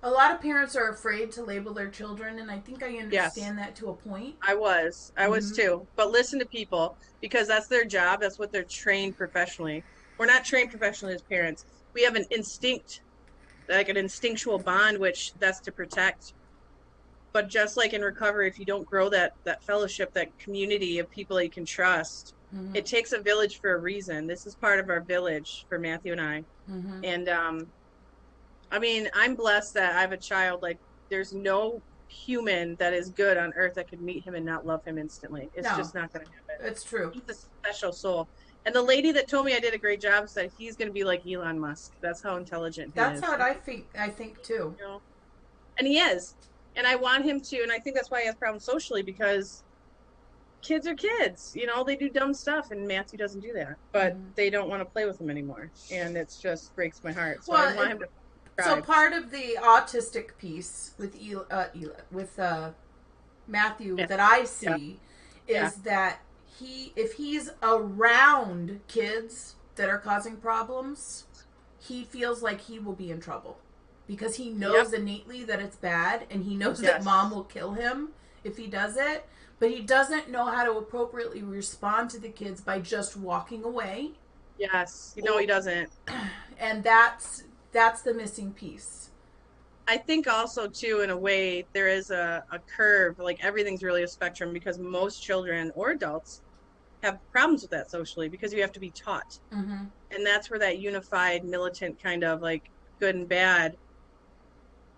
A lot of parents are afraid to label their children, and I think I understand that to a point. I was too. But listen to people, because that's their job. That's what they're trained professionally. We're not trained professionally as parents. We have an instinct, like an instinctual bond, which that's to protect. But just like in recovery, if you don't grow that fellowship, that community of people that you can trust, it takes a village for a reason. This is part of our village for Matthew and I. Mm-hmm. And I mean, I'm blessed that I have a child. Like, there's no human that is good on earth that could meet him and not love him instantly. It's just not going to happen. It's true. He's a special soul. And the lady that told me I did a great job said he's going to be like Elon Musk. That's how intelligent he is. That's how I think too. You know? And he is. And I want him to, and I think that's why he has problems socially, because kids are kids. You know, they do dumb stuff, and Matthew doesn't do that. But they don't want to play with him anymore. And it just breaks my heart. So I want him to thrive. So part of the autistic piece with Matthew that I see is that if he's around kids that are causing problems, he feels like he will be in trouble. Because he knows innately that it's bad, and he knows that mom will kill him if he does it. But he doesn't know how to appropriately respond to the kids by just walking away. Yes, no, he doesn't. And that's the missing piece. I think also, too, in a way, there is a curve. Like, everything's really a spectrum, because most children or adults have problems with that socially because you have to be taught. Mm-hmm. And that's where that unified militant kind of like good and bad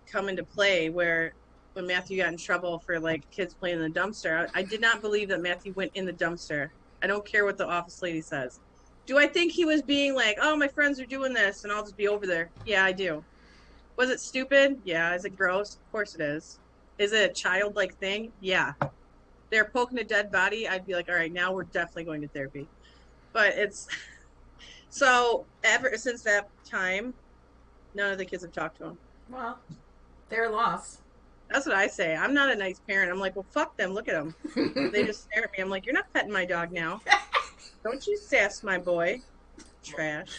come into play, where when Matthew got in trouble for like kids playing in the dumpster, I did not believe that Matthew went in the dumpster. I don't care what the office lady says. Do I think he was being like, oh, my friends are doing this and I'll just be over there? Yeah, I do. Was it stupid? Yeah. Is it gross? Of course it is. Is it a childlike thing? Yeah. They're poking a dead body. I'd be like, all right, now we're definitely going to therapy. But it's so ever since that time, none of the kids have talked to him. Well, their loss. That's what I say. I'm not a nice parent. I'm like, well, fuck them. Look at them. They just stare at me. I'm like, you're not petting my dog now. Don't you sass my boy. Trash.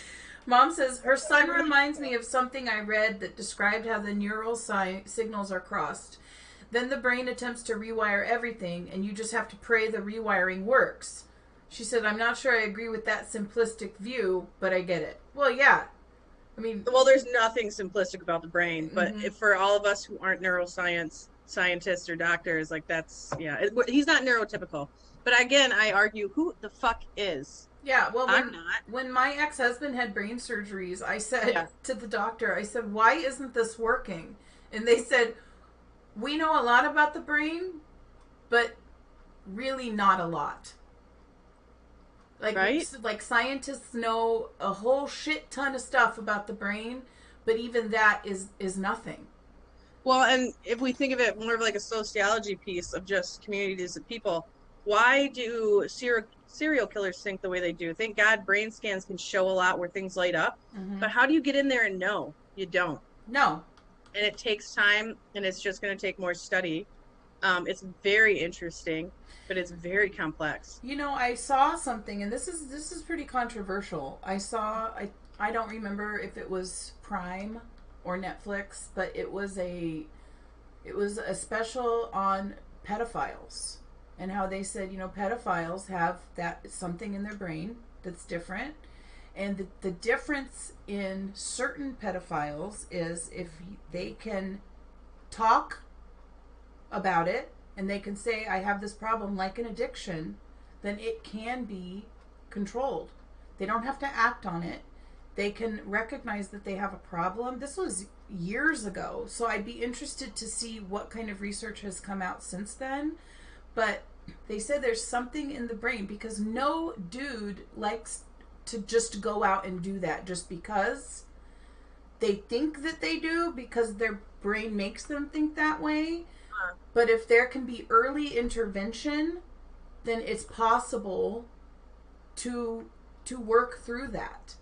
Mom says her son reminds me of something I read that described how the neural signals are crossed. Then the brain attempts to rewire everything, and you just have to pray the rewiring works. She said, I'm not sure I agree with that simplistic view, but I get it. Well, yeah. I mean... Well, there's nothing simplistic about the brain, but if for all of us who aren't neuroscience scientists or doctors, like that's, yeah. He's not neurotypical. But again, I argue, who the fuck is? Yeah, well, I'm not. When my ex-husband had brain surgeries, I said to the doctor, I said, why isn't this working? And they said, we know a lot about the brain, but really not a lot. Like, right? Like scientists know a whole shit ton of stuff about the brain, but even that is nothing. Well, and if we think of it more of like a sociology piece of just communities of people, why do serial killers think the way they do? Thank God brain scans can show a lot where things light up. But how do you get in there and know? You don't. No. And it takes time, and it's just going to take more study. It's very interesting, but it's very complex. You know, I saw something, and this is pretty controversial. I don't remember if it was Prime or Netflix, but it was a special on pedophiles and how they said, you know, pedophiles have that something in their brain that's different. And the difference in certain pedophiles is if they can talk about it and they can say, I have this problem like an addiction, then it can be controlled. They don't have to act on it. They can recognize that they have a problem. This was years ago, so I'd be interested to see what kind of research has come out since then. But they said there's something in the brain, because no dude likes to just go out and do that just because they think that they do, because their brain makes them think that way. But if there can be early intervention, then it's possible to work through that.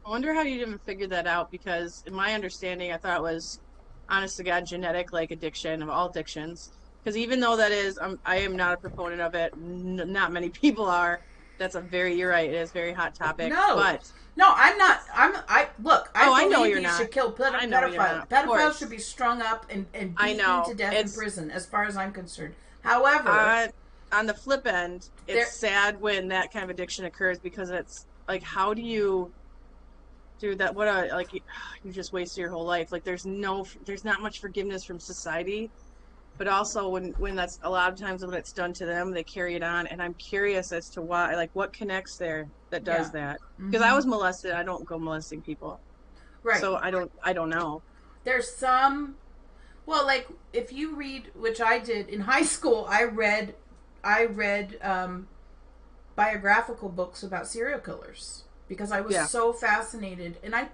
I wonder how you even figured that out, because in my understanding, I thought it was, honest to God, genetic, like addiction of all addictions. Because even though that is, I am not a proponent of it. Not many people are. That's you're right. It is a very hot topic. No, but no, I'm not. Look. I know believe you're you not. should kill pedophiles. Pedophiles should be strung up and beaten to death in prison, as far as I'm concerned. However, on the flip end, it's sad when that kind of addiction occurs, because it's like, how do you do that? You just wasted your whole life. Like, there's not much forgiveness from society. But also when that's a lot of times when it's done to them, they carry it on. And I'm curious as to why, like, what connects there that does that. Because I was molested. I don't go molesting people. Right. So I don't know. There's some, well, like, if you read, which I did in high school, I read biographical books about serial killers because I was so fascinated. And I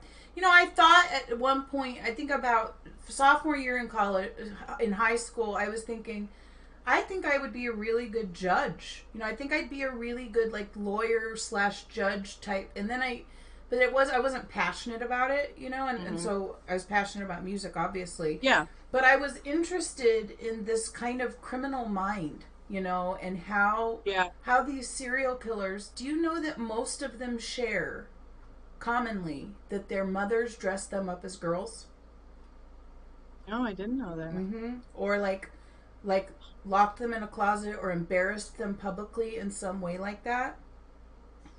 thought at one point, I think about sophomore year in college, in high school, I was thinking, I think I would be a really good judge. You know, I think I'd be a really good, like, lawyer / judge type. And then I wasn't passionate about it, you know, and so I was passionate about music, obviously. Yeah. But I was interested in this kind of criminal mind, you know, and how these serial killers, do you know that most of them share commonly that their mothers dress them up as girls? No, I didn't know that. Or like locked them in a closet or embarrassed them publicly in some way like that.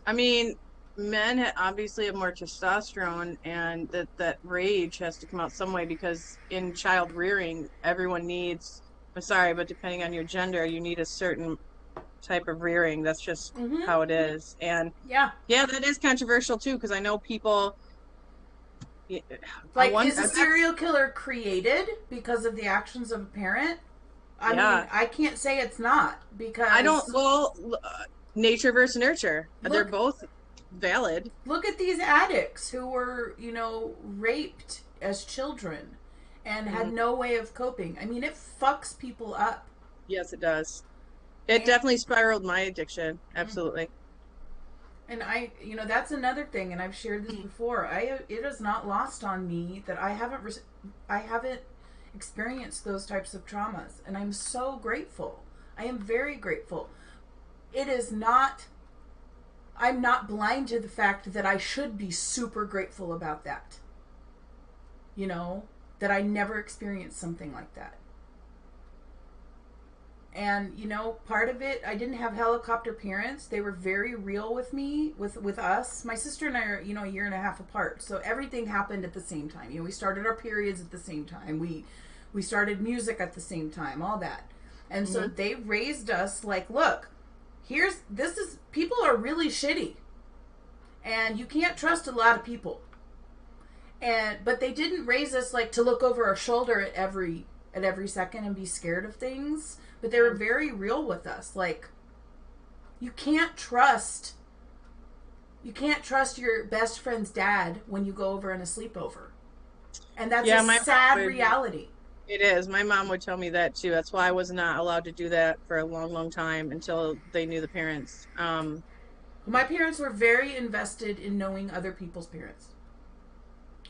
I mean, men obviously have more testosterone, and that rage has to come out some way, because in child rearing, everyone needs, I'm sorry, but depending on your gender, you need a certain type of rearing. That's just Mm-hmm. how it is. And Yeah. yeah, that is controversial too, because I know people Like, one is a serial killer created because of the actions of a parent? I mean, yeah. I can't say it's not I don't, because well, nature versus nurture. They're look both valid. look at these addicts who were, raped as children and Mhm. had no way of coping. I mean, it fucks people up. Yes, it does. It And definitely spiraled my addiction. Absolutely. and that's another thing, and I've shared this before. It is not lost on me that I haven't experienced those types of traumas, and I'm so grateful. I am very grateful. It is not I'm not blind to the fact that I should be super grateful about that. You know, that I never experienced something like that. And part of it, I didn't have helicopter parents. They were very real with me, with us. My sister and I are a year and a half apart, so everything happened at the same time. We started our periods at the same time. We started music at the same time, all that. And so they raised us like, look, people are really shitty, and you can't trust a lot of people. But they didn't raise us like to look over our shoulder at every second and be scared of things. But they were very real with us. Like, you can't trust your best friend's dad when you go over in a sleepover. And that's Yeah, a sad reality. It is. My mom would tell me that too. That's why I was not allowed to do that for a long, long time until they knew the parents. My parents were very invested in knowing other people's parents.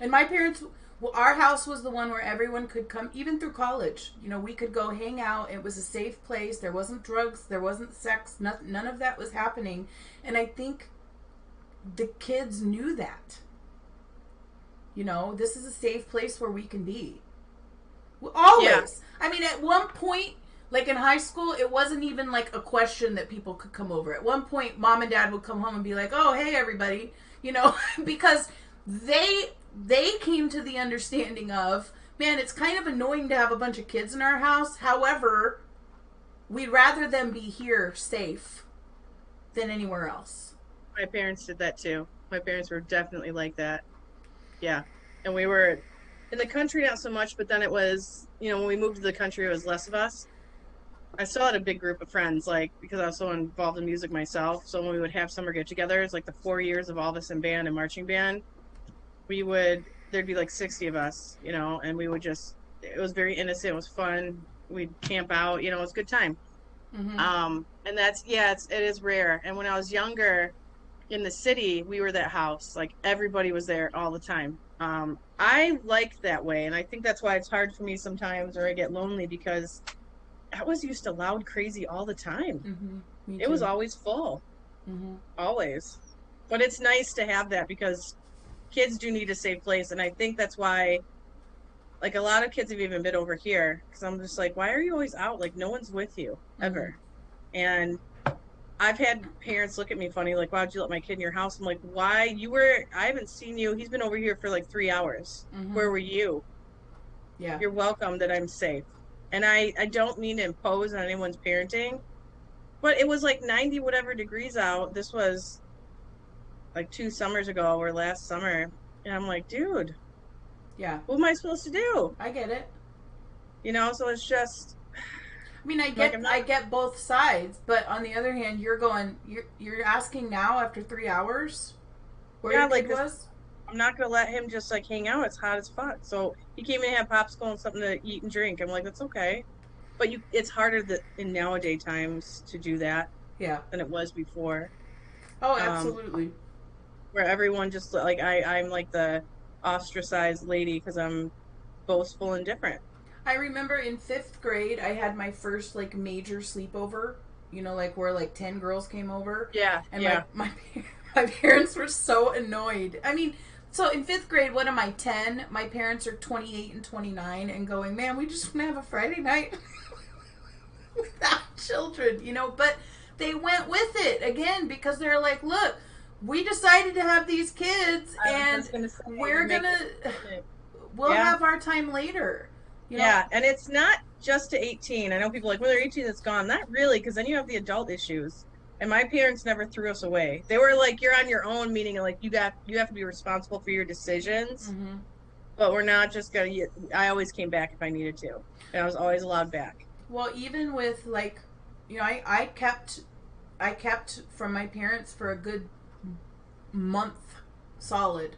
And my parents, well, our house was the one where everyone could come, even through college. We could go hang out. It was a safe place. There wasn't drugs. There wasn't sex. None of that was happening. And I think the kids knew that. This is a safe place where we can be. Always. Yeah. I mean, at one point, like in high school, it wasn't even like a question that people could come over. At one point, mom and dad would come home and be like, oh, hey, everybody. Because they came to the understanding of, man, it's kind of annoying to have a bunch of kids in our house. However, we'd rather them be here safe than anywhere else. My parents did that too. My parents were definitely like that. Yeah. And we were in the country, not so much, but then it was, when we moved to the country, it was less of us. I still had a big group of friends, like, because I was so involved in music myself. So when we would have summer get-togethers, like the 4 years of all of us in band and marching band, there'd be like 60 of us, and we would it was very innocent. It was fun. We'd camp out, it was a good time. Mm-hmm. And it is rare. And when I was younger in the city, we were that house, like everybody was there all the time. I like that way. And I think that's why it's hard for me sometimes, or I get lonely, because I was used to loud, crazy all the time. Mm-hmm. It was always full. Mm-hmm. Always. But it's nice to have that, because kids do need a safe place. And I think that's why, like, a lot of kids have even been over here, because I'm just like, why are you always out? Like, no one's with you ever. Mm-hmm. And I've had parents look at me funny, like, why'd you let my kid in your house? I'm like, I haven't seen you. He's been over here for like 3 hours. Mm-hmm. Where were you? Yeah. You're welcome that I'm safe. And I don't mean to impose on anyone's parenting, but it was like 90 whatever degrees out. This was like 2 summers ago, or last summer. And I'm like, dude. Yeah. What am I supposed to do? I get it. So it's just, I mean, I get both sides, but on the other hand, you're asking now after 3 hours where your kid was? I'm not going to let him just like hang out. It's hot as fuck. So he came in and had popsicle and something to eat and drink. I'm like, that's okay. But it's harder in nowadays times to do that. Yeah. Than it was before. Oh, absolutely. Where everyone just like, I'm like the ostracized lady because I'm boastful and different. I remember in 5th grade, I had my first like major sleepover, like where like 10 girls came over. Yeah. And my parents were so annoyed. I mean, so in 5th grade, what am I, 10? My parents are 28 and 29 and going, man, we just want to have a Friday night without children, but they went with it again because they're like, look, we decided to have these kids and we'll have our time later. Yeah, and it's not just to 18. I know people are like, when they're 18, it's gone. Not really, because then you have the adult issues. And my parents never threw us away. They were like, you're on your own, meaning like you have to be responsible for your decisions. Mm-hmm. But we're not just gonna. I always came back if I needed to, and I was always allowed back. Well, even with like, you know, I kept from my parents for a good month solid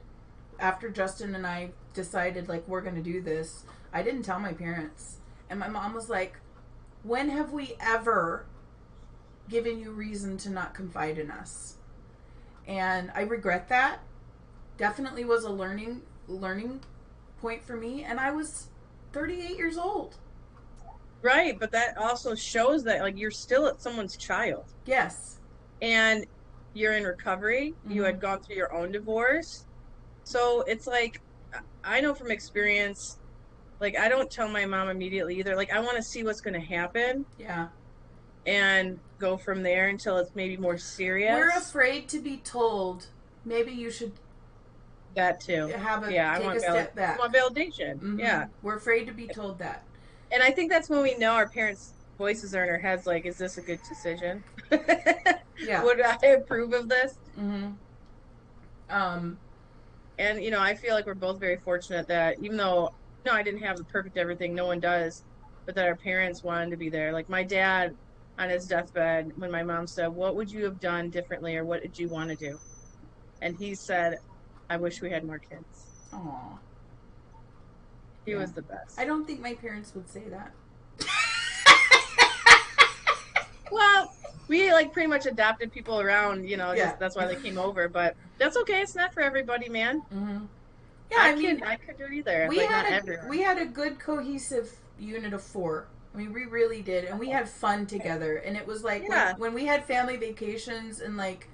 after Justin and I decided like we're gonna do this. I didn't tell my parents, and my mom was like, "When have we ever given you reason to not confide in us?" And I regret that. Definitely was a learning point for me, and I was 38 years old. Right, but that also shows that like you're still someone's child. Yes. And you're in recovery. Mm-hmm. You had gone through your own divorce. So it's like, I know from experience, like I don't tell my mom immediately either. Like I want to see what's going to happen. Yeah. And go from there until it's maybe more serious. We're afraid to be told. Maybe you should. That too. Take a step back. I want validation. Mm-hmm. Yeah. We're afraid to be told that. And I think that's when we know our parents' voices are in our heads like, is this a good decision? Yeah. Would I approve of this? Mm-hmm. And, you know, I feel like we're both very fortunate that even though, no, I didn't have the perfect everything, no one does, but that our parents wanted to be there. Like my dad on his deathbed, when my mom said, what would you have done differently or what did you want to do? And he said, I wish we had more kids. Aww. He was the best. I don't think my parents would say that. Well, we like pretty much adopted people around, you know, that's why they came over. But that's okay. It's not for everybody, man. Mm-hmm. Yeah, I could do it either. We had a good cohesive unit of 4. I mean, we really did, and we had fun together. And it was like when we had family vacations and like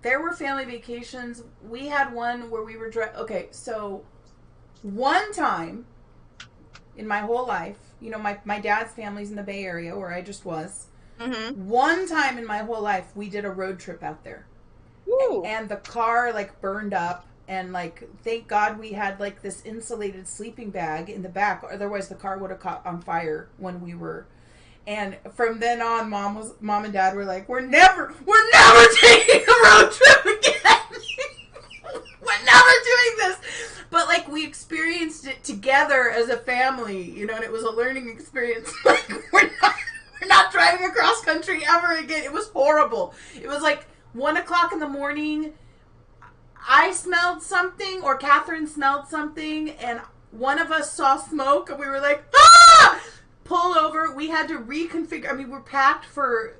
there were family vacations. We had one where we were okay, so. One time in my whole life, you know, my dad's family's in the Bay Area where I just was. Mm-hmm. One time in my whole life, we did a road trip out there. Woo. And the car, like, burned up. And, like, thank God we had, like, this insulated sleeping bag in the back. Otherwise, the car would have caught on fire when we were... And from then on, Mom and Dad were like, we're never taking a road trip again. We're never doing this. But, like, we experienced it together as a family, you know, and it was a learning experience. Like, we're not driving across country ever again. It was horrible. It was, like, 1 o'clock in the morning. I smelled something, or Catherine smelled something, and one of us saw smoke, and we were like, ah! Pull over. We had to reconfigure. I mean, we're packed for...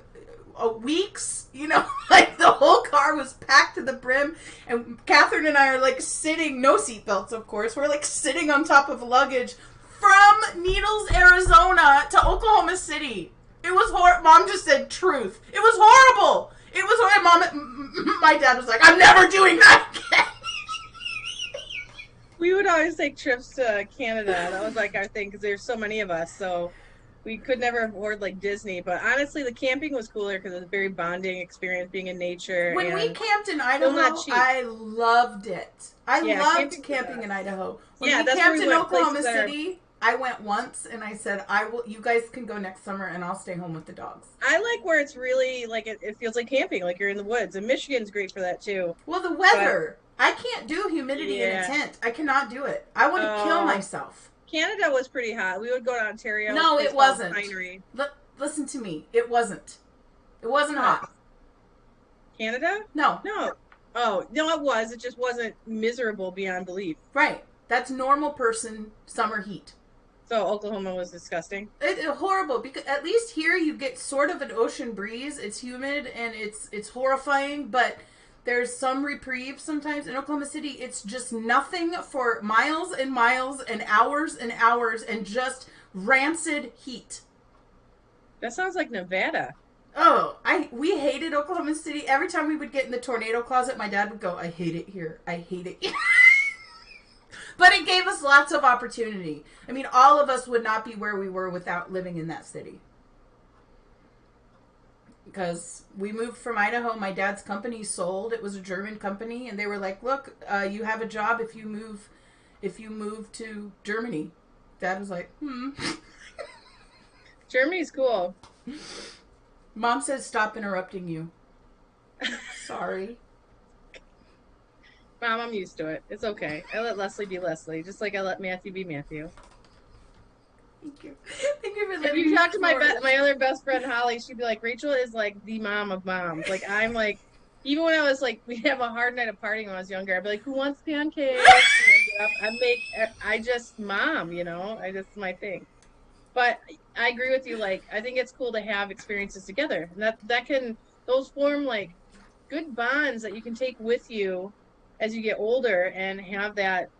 weeks, you know, like the whole car was packed to the brim, and Catherine and I are like sitting, no seatbelts of course, we're like sitting on top of luggage from Needles, Arizona to Oklahoma City. It was horrible. Mom just said truth. It was horrible. It was horrible. My dad was like, I'm never doing that again. We would always take trips to Canada. That was like our thing because there's so many of us, so we could never afford like Disney, but honestly, the camping was cooler because it was a very bonding experience being in nature. When we camped in Idaho, I loved it. I loved camping in Idaho. When we camped in Oklahoma City, I went once and I said, you guys can go next summer and I'll stay home with the dogs. I like where it's really like, it feels like camping, like you're in the woods. And Michigan's great for that too. Well, the weather. I can't do humidity in a tent. I cannot do it. I want to kill myself. Canada was pretty hot. We would go to Ontario. No, it wasn't. Listen to me. It wasn't. It wasn't hot. Canada? No. Oh, no, it was. It just wasn't miserable beyond belief. Right. That's normal person summer heat. So Oklahoma was disgusting? It's horrible, because at least here you get sort of an ocean breeze. It's humid and it's horrifying, but... There's some reprieve sometimes. In Oklahoma City, it's just nothing for miles and miles and hours and just rancid heat. That sounds like Nevada. Oh, we hated Oklahoma City. Every time we would get in the tornado closet, my dad would go, I hate it here. I hate it here. But it gave us lots of opportunity. I mean, all of us would not be where we were without living in that city. Because we moved from Idaho, my dad's company sold. It was a German company, and they were like, "Look, you have a job if you move to Germany." Dad was like, Germany's cool. Mom says stop interrupting you. Sorry. Mom, I'm used to it. It's okay. I let Leslie be Leslie, just like I let Matthew be Matthew. Thank you. Thank you for If letting you me talk to my flourish. my other best friend Holly, she'd be like, Rachel is like the mom of moms. Like I'm like, even when I was like, we'd have a hard night of partying when I was younger. I'd be like, who wants pancakes? And I'd get up. I just mom, I just my thing. But I agree with you. Like, I think it's cool to have experiences together, and those form like good bonds that you can take with you as you get older and have that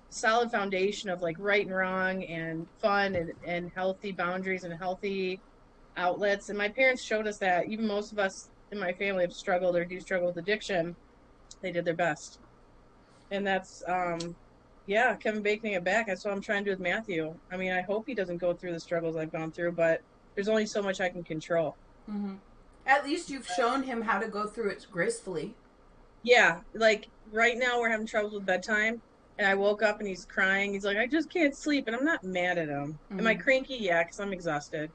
solid foundation of like right and wrong and fun and healthy boundaries and healthy outlets. And my parents showed us that. Even most of us in my family have struggled or do struggle with addiction. They did their best. And that's yeah, Kevin baking it back. That's what I'm trying to do with Matthew. I mean, I hope he doesn't go through the struggles I've gone through, but there's only so much I can control. Mm-hmm. At least you've shown him how to go through it gracefully. Yeah, like right now we're having troubles with bedtime, and I woke up and he's crying. He's like, I just can't sleep, and I'm not mad at him. Mm-hmm. Am I cranky? Yeah, because I'm exhausted.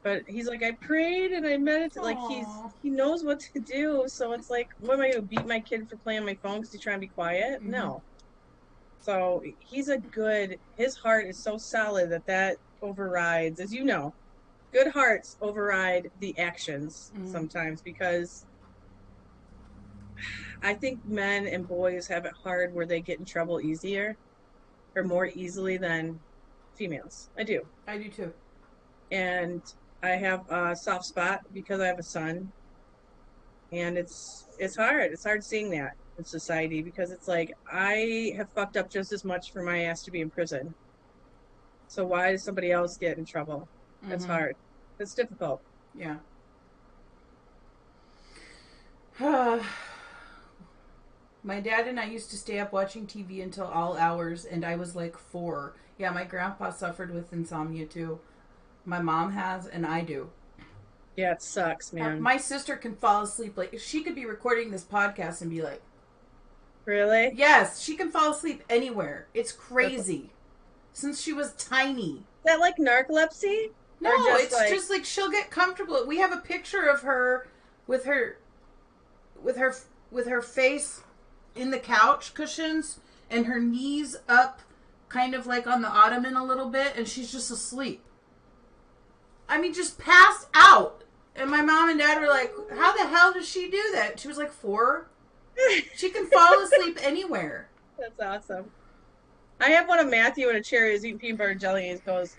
But he's like, I prayed and I meditated. Like Aww. he knows what to do. So it's like, what am I going to beat my kid for playing on my phone because he's trying to be quiet? Mm-hmm. No. So his heart is so solid that overrides, as you know, good hearts override the actions sometimes, because I think men and boys have it hard where they get in trouble easier or more easily than females. I do. I do too. And I have a soft spot because I have a son, and it's hard. It's hard seeing that in society, because it's like, I have fucked up just as much for my ass to be in prison. So why does somebody else get in trouble? That's hard. It's difficult. Yeah. My dad and I used to stay up watching TV until all hours, and I was like 4. Yeah, my grandpa suffered with insomnia too. My mom has, and I do. Yeah, it sucks, man. My sister can fall asleep. Like, she could be recording this podcast and be like... Really? Yes, she can fall asleep anywhere. It's crazy. Since she was tiny. Is that like narcolepsy? No, just like she'll get comfortable. We have a picture of her with her face in the couch cushions and her knees up kind of like on the ottoman a little bit, and she's just asleep. I mean, just passed out. And my mom and dad were like, how the hell does she do that? She was like 4. She can fall asleep anywhere. That's awesome. I have one of Matthew in a chair. He's eating peanut butter and jelly, and he goes,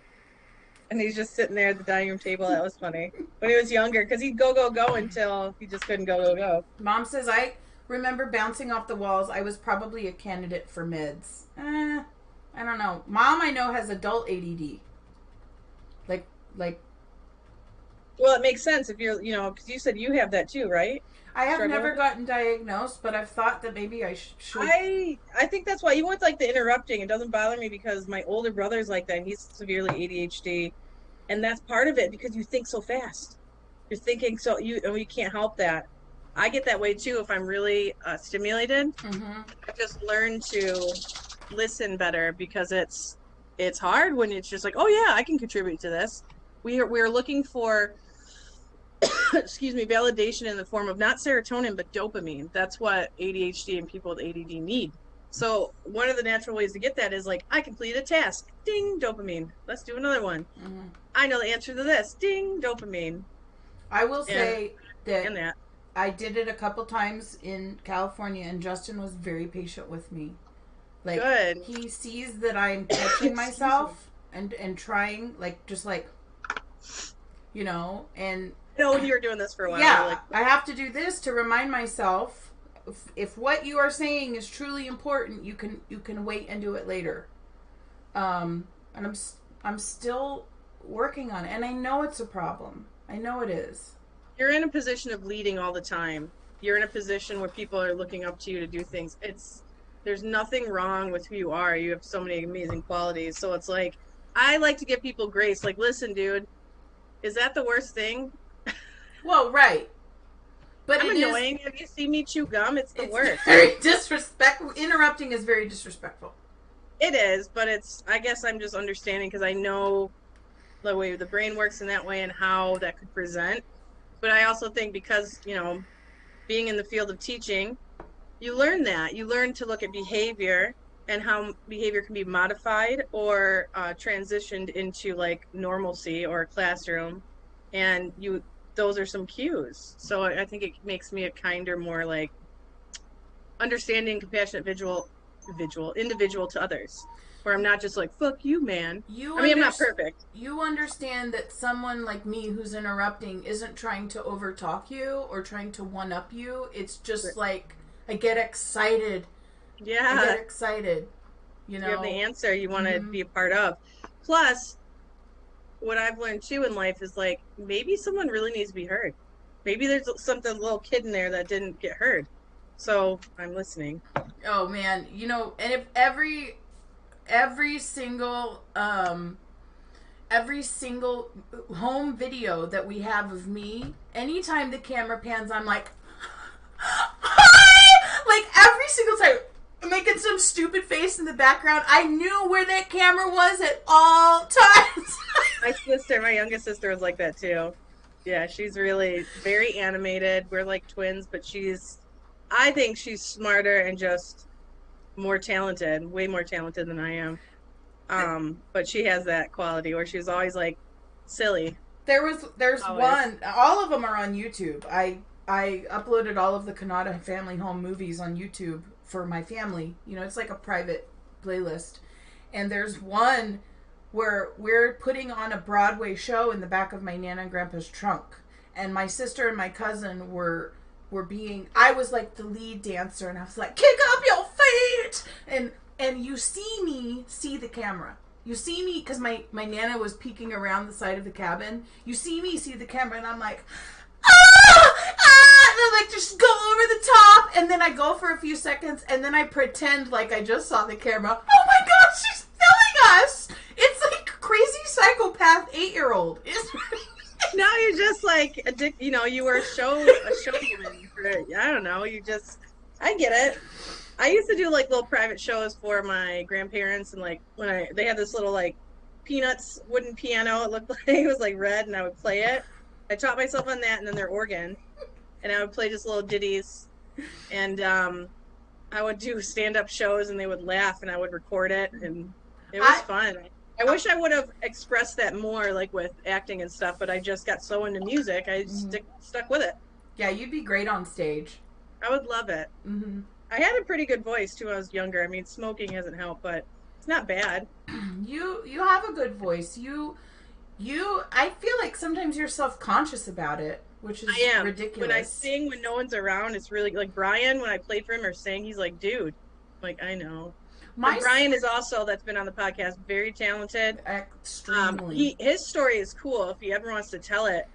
and he's just sitting there at the dining room table. That was funny. When he was younger, because he'd go until he just couldn't go. Mom says, I remember bouncing off the walls. I was probably a candidate for meds. I don't know. Mom, I know, has adult ADD. Like. Well, it makes sense if you're, because you said you have that too, right? I have never gotten diagnosed, but I've thought that maybe I should. I think that's why, even with like the interrupting, it doesn't bother me, because my older brother's like that. He's severely ADHD, and that's part of it, because you think so fast. You're thinking so you can't help that. I get that way too if I'm really stimulated. Mm-hmm. I just learned to listen better, because it's hard when it's just like, oh yeah, I can contribute to this. We're looking for excuse me, validation in the form of not serotonin, but dopamine. That's what ADHD and people with ADD need. So one of the natural ways to get that is like, I completed a task. Ding, dopamine. Let's do another one. Mm-hmm. I know the answer to this. Ding, dopamine. I will say that I did it a couple times in California, and Justin was very patient with me. Like, good. He sees that I'm catching myself and trying, like, just like, and... No, you're doing this for a while. Yeah, I have to do this to remind myself, if what you are saying is truly important, you can wait and do it later. And I'm still working on it, and I know it's a problem. I know it is. You're in a position of leading all the time. You're in a position where people are looking up to you to do things. There's nothing wrong with who you are. You have so many amazing qualities. So it's like, I like to give people grace. Like, listen, dude, is that the worst thing? Well, right. But I'm annoying. Have you seen me chew gum? It's the worst. Very disrespectful. Interrupting is very disrespectful. It is, but I guess I'm just understanding, because I know the way the brain works in that way and how that could present. But I also think because, being in the field of teaching, you learn that. You learn to look at behavior and how behavior can be modified or transitioned into like normalcy or a classroom. And those are some cues. So I think it makes me a kinder, more like understanding, compassionate individual to others. Where I'm not just like, fuck you, man. I'm not perfect. You understand that someone like me who's interrupting isn't trying to overtalk you or trying to one-up you. It's just like, I get excited. Yeah. I get excited. You know? You have the answer you want to be a part of. Plus, what I've learned too in life is like, maybe someone really needs to be heard. Maybe there's something, a little kid in there that didn't get heard. So I'm listening. Oh man, and if every single home video that we have of me, anytime the camera pans, I'm like, hi! Like every single time, I'm making some stupid face in the background. I knew where that camera was at all times. My youngest sister was like that too. Yeah, she's really very animated. We're like twins, but I think she's smarter and just more talented, way more talented than I am. But she has that quality where she's always like silly. There's one. All of them are on YouTube. I uploaded all of the Kanata family home movies on YouTube for my family. It's like a private playlist. And there's one where we're putting on a Broadway show in the back of my Nana and Grandpa's trunk. And my sister and my cousin I was like the lead dancer, and I was like, kick up your feet! And you see me see the camera. You see me, because my Nana was peeking around the side of the cabin. You see me see the camera, and I'm like, ah! Ah! And I like just go over the top, and then I go for a few seconds, and then I pretend like I just saw the camera. Oh my god, she's filming us! It's like crazy psychopath 8-year-old. Now you're just like you were a showwoman for it. I don't know. I get it. I used to do like little private shows for my grandparents, and like they had this little like Peanuts wooden piano. It looked like it was like red, and I would play it. I taught myself on that, and then their organ, and I would play just little ditties, and I would do stand-up shows, and they would laugh, and I would record it, and it was fun. I wish I would have expressed that more, like with acting and stuff, but I just got so into music, I stuck with it. Yeah, you'd be great on stage. I would love it. Mm-hmm. I had a pretty good voice too when I was younger. I mean, smoking hasn't helped, but it's not bad. You have a good voice. I feel like sometimes you're self-conscious about it, which is ridiculous. When I sing when no one's around, it's really like Brian. When I played for him or sang, he's like, "Dude," I'm like, I know. Brian is also, that's been on the podcast, very talented. Extremely. His story is cool if he ever wants to tell it.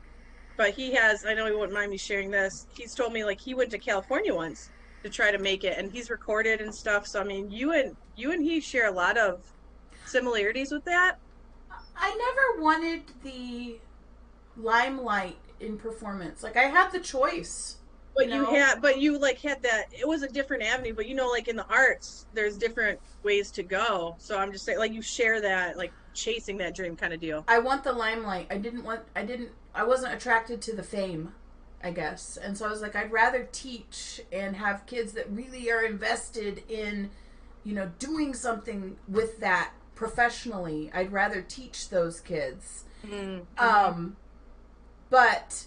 But I know he wouldn't mind me sharing this. He's told me like he went to California once to try to make it, and he's recorded and stuff. So I mean, you and he share a lot of similarities with that. I never wanted the limelight in performance. Like I had the choice. But you had that, it was a different avenue, but like in the arts, there's different ways to go. So I'm just saying, like, you share that, like, chasing that dream kind of deal. I want the limelight. I wasn't attracted to the fame, I guess. And so I was like, I'd rather teach and have kids that really are invested in, doing something with that professionally. I'd rather teach those kids. Mm-hmm. But...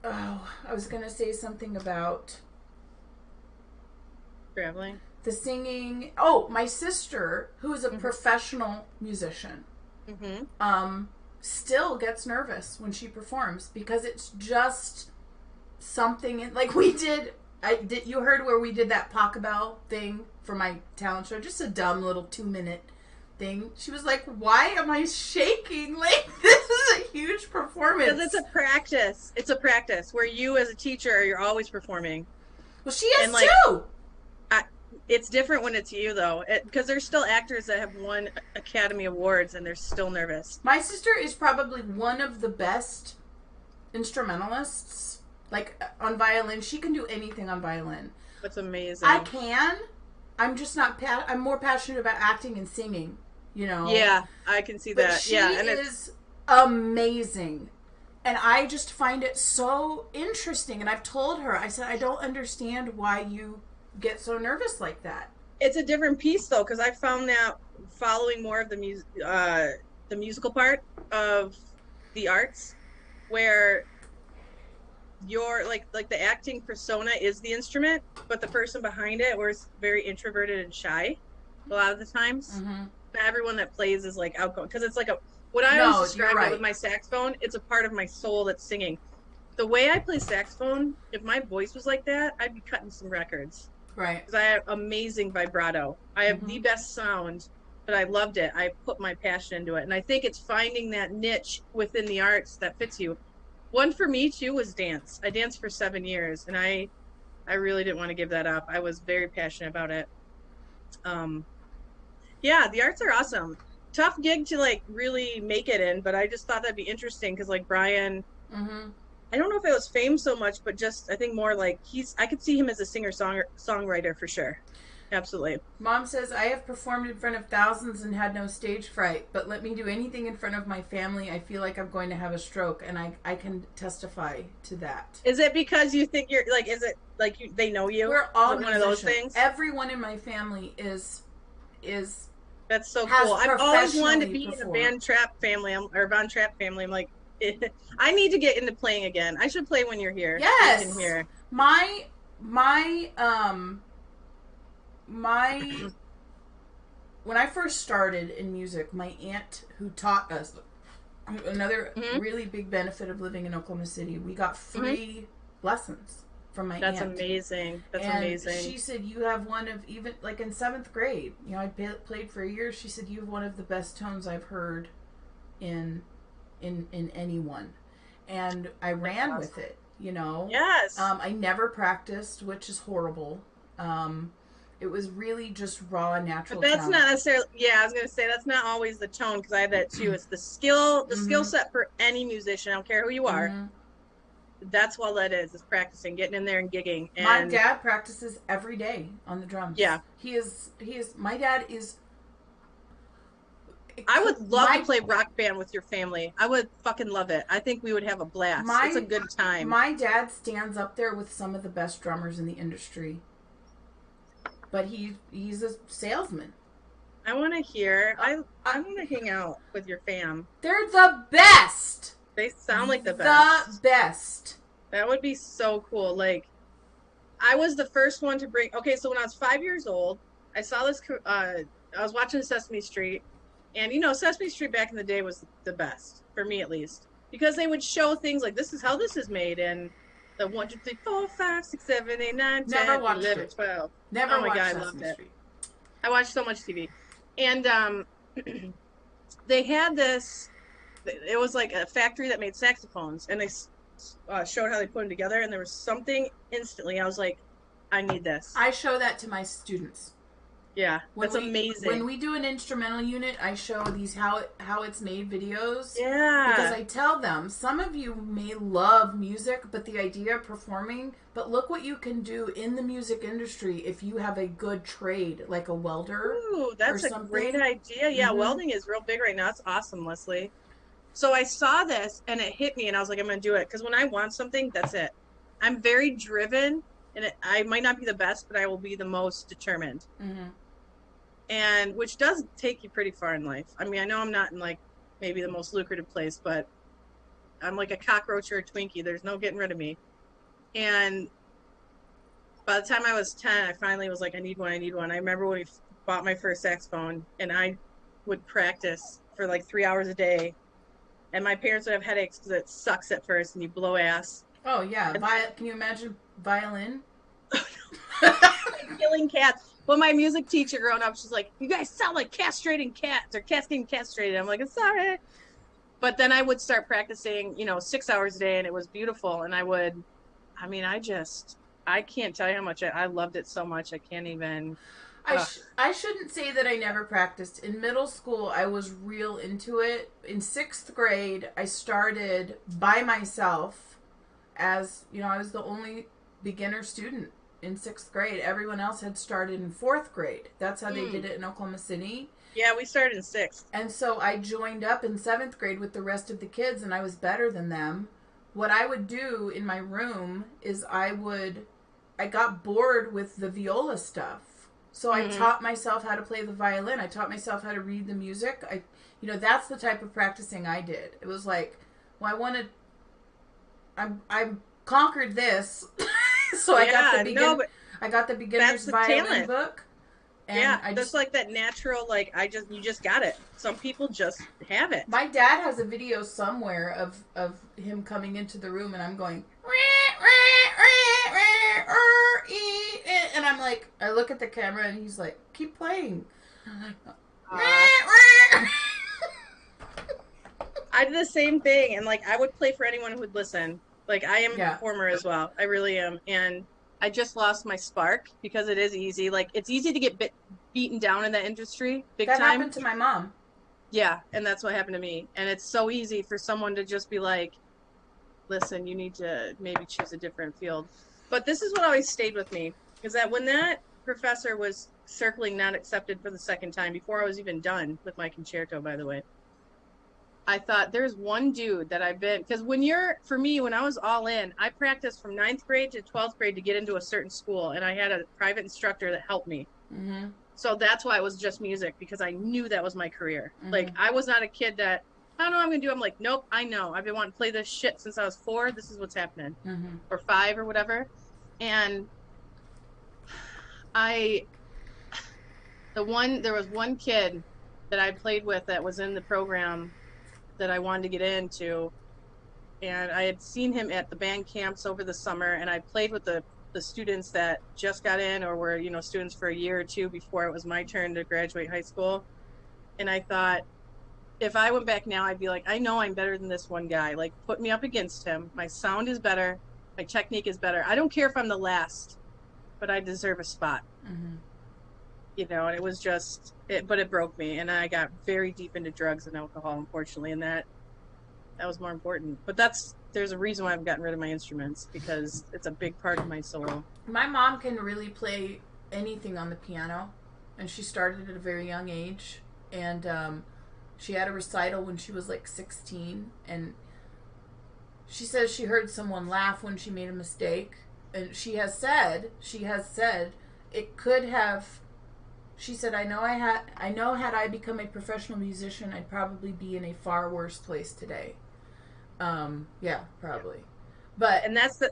Oh, I was going to say something about... Traveling? The singing. Oh, my sister, who is a professional musician, still gets nervous when she performs because it's just something... Like we did... You heard where we did that Pachelbel thing for my talent show? Just a dumb little 2-minute thing. She was like, why am I shaking? Like, this is a huge performance. Because it's a practice. It's a practice where you as a teacher, you're always performing. Well, she is too. It's different when it's you, though. Because there's still actors that have won Academy Awards and they're still nervous. My sister is probably one of the best instrumentalists. Like, on violin. She can do anything on violin. That's amazing. I can. I'm just not... I'm more passionate about acting and singing. you know. Yeah, I can see But that. she Yeah, and is amazing. And I just find it so interesting. And I've told her, I said, I don't understand why you get so nervous like that. it's a different piece though, because I found that following more of the musical part of the arts, where your like the acting persona is the instrument, but the person behind it was very introverted and shy a lot of the times. Mm-hmm. Not everyone that plays is like outgoing, because it's like a what I always No, you're describe it right. with my saxophone, it's a part of my soul that's singing. The way I play saxophone, if my voice was like that, I'd be cutting some records. Right. Because I have amazing vibrato. I have the Mm-hmm. best sound, but I loved it. I put my passion into it. And I think it's finding that niche within the arts that fits you. One for me too was dance. I danced for 7 years, and I really didn't want to give that up. I was very passionate about it. Um, yeah, the arts are awesome. Tough gig to like really make it in, but I just thought that'd be interesting because like Brian, Mm-hmm. I don't know if it was fame so much, but just I think more like I could see him as a songwriter for sure. Absolutely. Mom says, I have performed in front of thousands and had no stage fright, but let me do anything in front of my family, I feel like I'm going to have a stroke, and I can testify to that. Is it because you think you're like, is it like they know you? We're all is it one of those musicians. things? Everyone in my family is That's so has cool. I've always wanted to professionally be in a performed. band trap family or Von Trapp family. I'm like, I need to get into playing again. I should play when you're here. Yes. You can hear. My my when I first started in music, my aunt who taught us, another really big benefit of living in Oklahoma City, we got free lessons from my That's aunt. amazing. That's and amazing. She said, you have one of, even like in 7th grade, you know, I played for a year. She said, you have one of the best tones I've heard in anyone. And I ran with it, you know. Yes. I never practiced, which is horrible. It was really just raw, natural. But that's talent. not necessarily. Yeah, I was gonna say that's not always the tone, because I have that too. It's the skill, skill set for any musician. I don't care who you are. That's all that is practicing, getting in there and gigging. And my dad practices every day on the drums. Yeah, he is. My dad is. I would love to play rock band with your family. I would fucking love it. I think we would have a blast. It's a good time. My dad stands up there with some of the best drummers in the industry. But he's a salesman. I want to hear. I want to hang out with your fam. They're the best. They sound like the best. The best. That would be so cool. Like, I was the first one to bring. Okay, so when I was 5 years old, I saw this. I was watching Sesame Street, and you know, Sesame Street back in the day was the best for me, at least, because they would show things like this is how this is made, and the 1, 2, 3, 4, 5, 6, 7, 8, 9, 10, 11, 12. Never oh my watched god, Sesame I loved it. Street. I watched so much TV, and they had this. It was like a factory that made saxophones, and they showed how they put them together, and there was something instantly. I was like, I need this. I show that to my students. Yeah, that's amazing. When we do an instrumental unit, I show these how it's made videos. Yeah. Because I tell them, some of you may love music, but the idea of performing, but look what you can do in the music industry if you have a good trade, like a welder. Ooh, that's a great idea. Yeah, welding is real big right now. It's awesome, Leslie. So I saw this, and it hit me, and I was like, I'm going to do it. Because when I want something, that's it. I'm very driven, and I might not be the best, but I will be the most determined. And which does take you pretty far in life. I mean, I know I'm not in like maybe the most lucrative place, but I'm like a cockroach or a Twinkie. There's no getting rid of me. And by the time I was 10, I finally was like, I need one. I remember when we bought my first saxophone, and I would practice for like 3 hours a day. And my parents would have headaches because it sucks at first and you blow ass. Oh, yeah. Can you imagine violin? Killing cats. Well, my music teacher growing up, she's like, you guys sound like castrating cats or cats getting castrated. I'm like, I'm sorry. But then I would start practicing, 6 hours a day, and it was beautiful. And I can't tell you how much I loved it so much. I can't even. I shouldn't say that I never practiced. In middle school, I was real into it. In 6th grade, I started by myself as, I was the only beginner student in 6th grade. Everyone else had started in 4th grade. That's how they did it in Oklahoma City. Yeah, we started in 6th. And so I joined up in 7th grade with the rest of the kids, and I was better than them. What I would do in my room is I got bored with the viola stuff. So I taught myself how to play the violin. I taught myself how to read the music. That's the type of practicing I did. It was like, well, I conquered this. So I got the beginner's violin talent. book. And yeah, that's like that natural, like, you just got it. Some people just have it. My dad has a video somewhere of him coming into the room, and I'm going, and I'm like, I look at the camera, and he's like, keep playing. I did the same thing, and, like, I would play for anyone who would listen. Like, I am a performer as well. I really am. And I just lost my spark because it is easy. Like, it's easy to get beaten down in that industry big time. That happened to my mom. Yeah, and that's what happened to me. And it's so easy for someone to just be like, listen, you need to maybe choose a different field. But this is what always stayed with me, is that when that professor was circling not accepted for the second time, before I was even done with my concerto, by the way, I thought, there's one dude that I've been, because when I was all in, I practiced from 9th grade to 12th grade to get into a certain school, and I had a private instructor that helped me. Mm-hmm. So that's why it was just music, because I knew that was my career. Mm-hmm. Like, I was not a kid that, I don't know what I'm going to do. I'm like, nope, I know. I've been wanting to play this shit since I was 4. This is what's happening. Mm-hmm. Or 5 or whatever. And there was one kid that I played with that was in the program that I wanted to get into, and I had seen him at the band camps over the summer, and I played with the students that just got in or were, students for a year or two before it was my turn to graduate high school. And I thought, if I went back now, I'd be like, I know I'm better than this one guy. Like, put me up against him. My sound is better. My technique is better. I don't care if I'm the last, but I deserve a spot. Mm-hmm. And it was just, but it broke me, and I got very deep into drugs and alcohol, unfortunately, and that was more important. But there's a reason why I've gotten rid of my instruments, because it's a big part of my soul. My mom can really play anything on the piano, and she started at a very young age, and she had a recital when she was like 16, and she says she heard someone laugh when she made a mistake, and she has said it could have. She said, I know had I become a professional musician, I'd probably be in a far worse place today. Yeah, probably. But and that's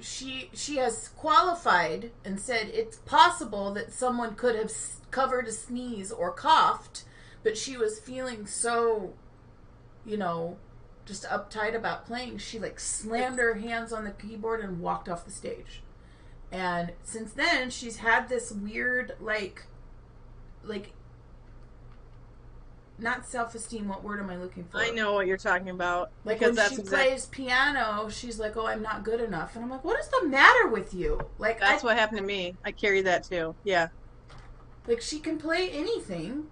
she has qualified and said it's possible that someone could have covered a sneeze or coughed, but she was feeling so, just uptight about playing. She like slammed her hands on the keyboard and walked off the stage. And since then, she's had this weird, like, not self-esteem. What word am I looking for? I know what you're talking about. Like, when she plays piano, she's like, oh, I'm not good enough. And I'm like, what is the matter with you? Like, that's what happened to me. I carry that, too. Yeah. Like, she can play anything.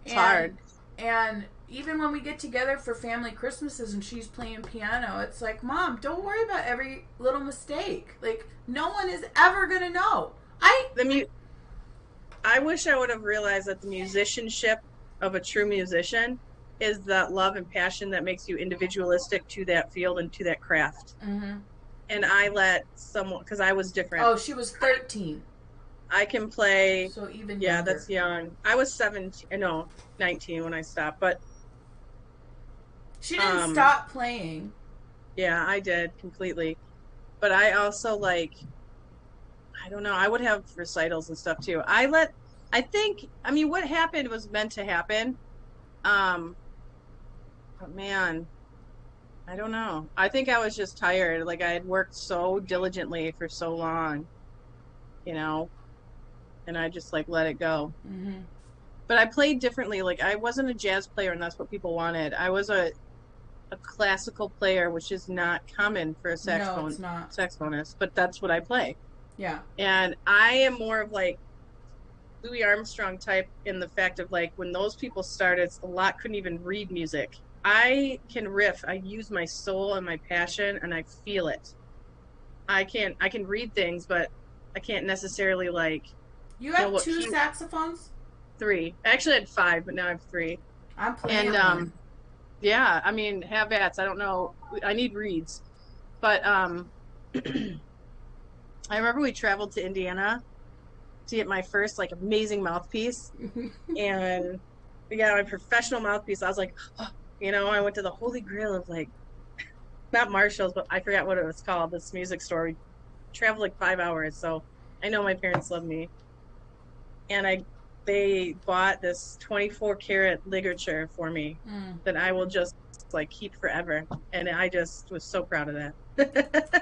It's hard. And even when we get together for family Christmases and she's playing piano, it's like, Mom, don't worry about every little mistake. Like, no one is ever going to know. I wish I would have realized that the musicianship of a true musician is that love and passion that makes you individualistic to that field and to that craft. Mm-hmm. And I let someone, because I was different. Oh, she was 13. I can play. So even yeah, younger. That's young. I was 19 when I stopped, but she didn't stop playing. Yeah, I did completely. But I also I don't know, I would have recitals and stuff too. What happened was meant to happen. But man, I don't know. I think I was just tired. Like, I had worked so diligently for so long, and I just let it go. Mm-hmm. But I played differently. Like, I wasn't a jazz player, and that's what people wanted. I was a classical player, which is not common for a saxophonist, but that's what I play. Yeah. And I am more of Louis Armstrong type in the fact of when those people started, a lot couldn't even read music. I can riff. I use my soul and my passion, and I feel it. I can read things, but I can't necessarily like You know have what two key. saxophones? Three. I actually had five, but now I have three. I'm And playing one. yeah, I mean, have ats. I don't know. I need reeds, but I remember we traveled to Indiana to get my first like amazing mouthpiece, and we got my professional mouthpiece. I was like, oh, I went to the holy grail of like not Marshalls, but I forgot what it was called. This music store. We traveled like 5 hours, so I know my parents love me. And they bought this 24 karat ligature for me Mm. that I will just like keep forever. And I just was so proud of that.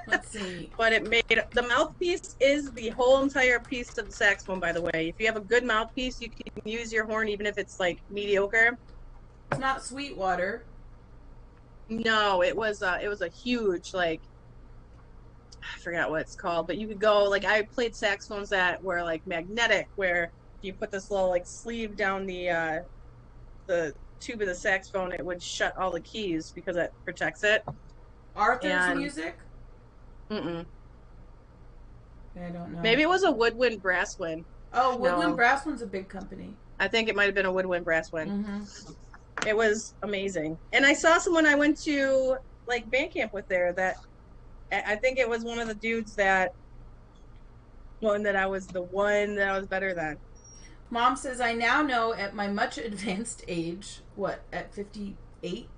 Let's see. But it made the mouthpiece is the whole entire piece of the saxophone, by the way. If you have a good mouthpiece, you can use your horn even if it's like mediocre. It's not Sweetwater. No, it was a huge like I forgot what it's called, but you could go like I played saxophones that were like magnetic, where you put this little like sleeve down the tube of the saxophone, it would shut all the keys because it protects it. Arthur's And Music? mm-mm. I don't know. Maybe it was a woodwind brasswind. Oh, Woodwind No, Brasswind's a big company. I think it might have been a woodwind brasswind. Mm-hmm. It was amazing. And I saw someone I went to like band camp with there that I think it was one of the dudes that I was the one that I was better than. Mom says, I now know at my much advanced age, what, at 58,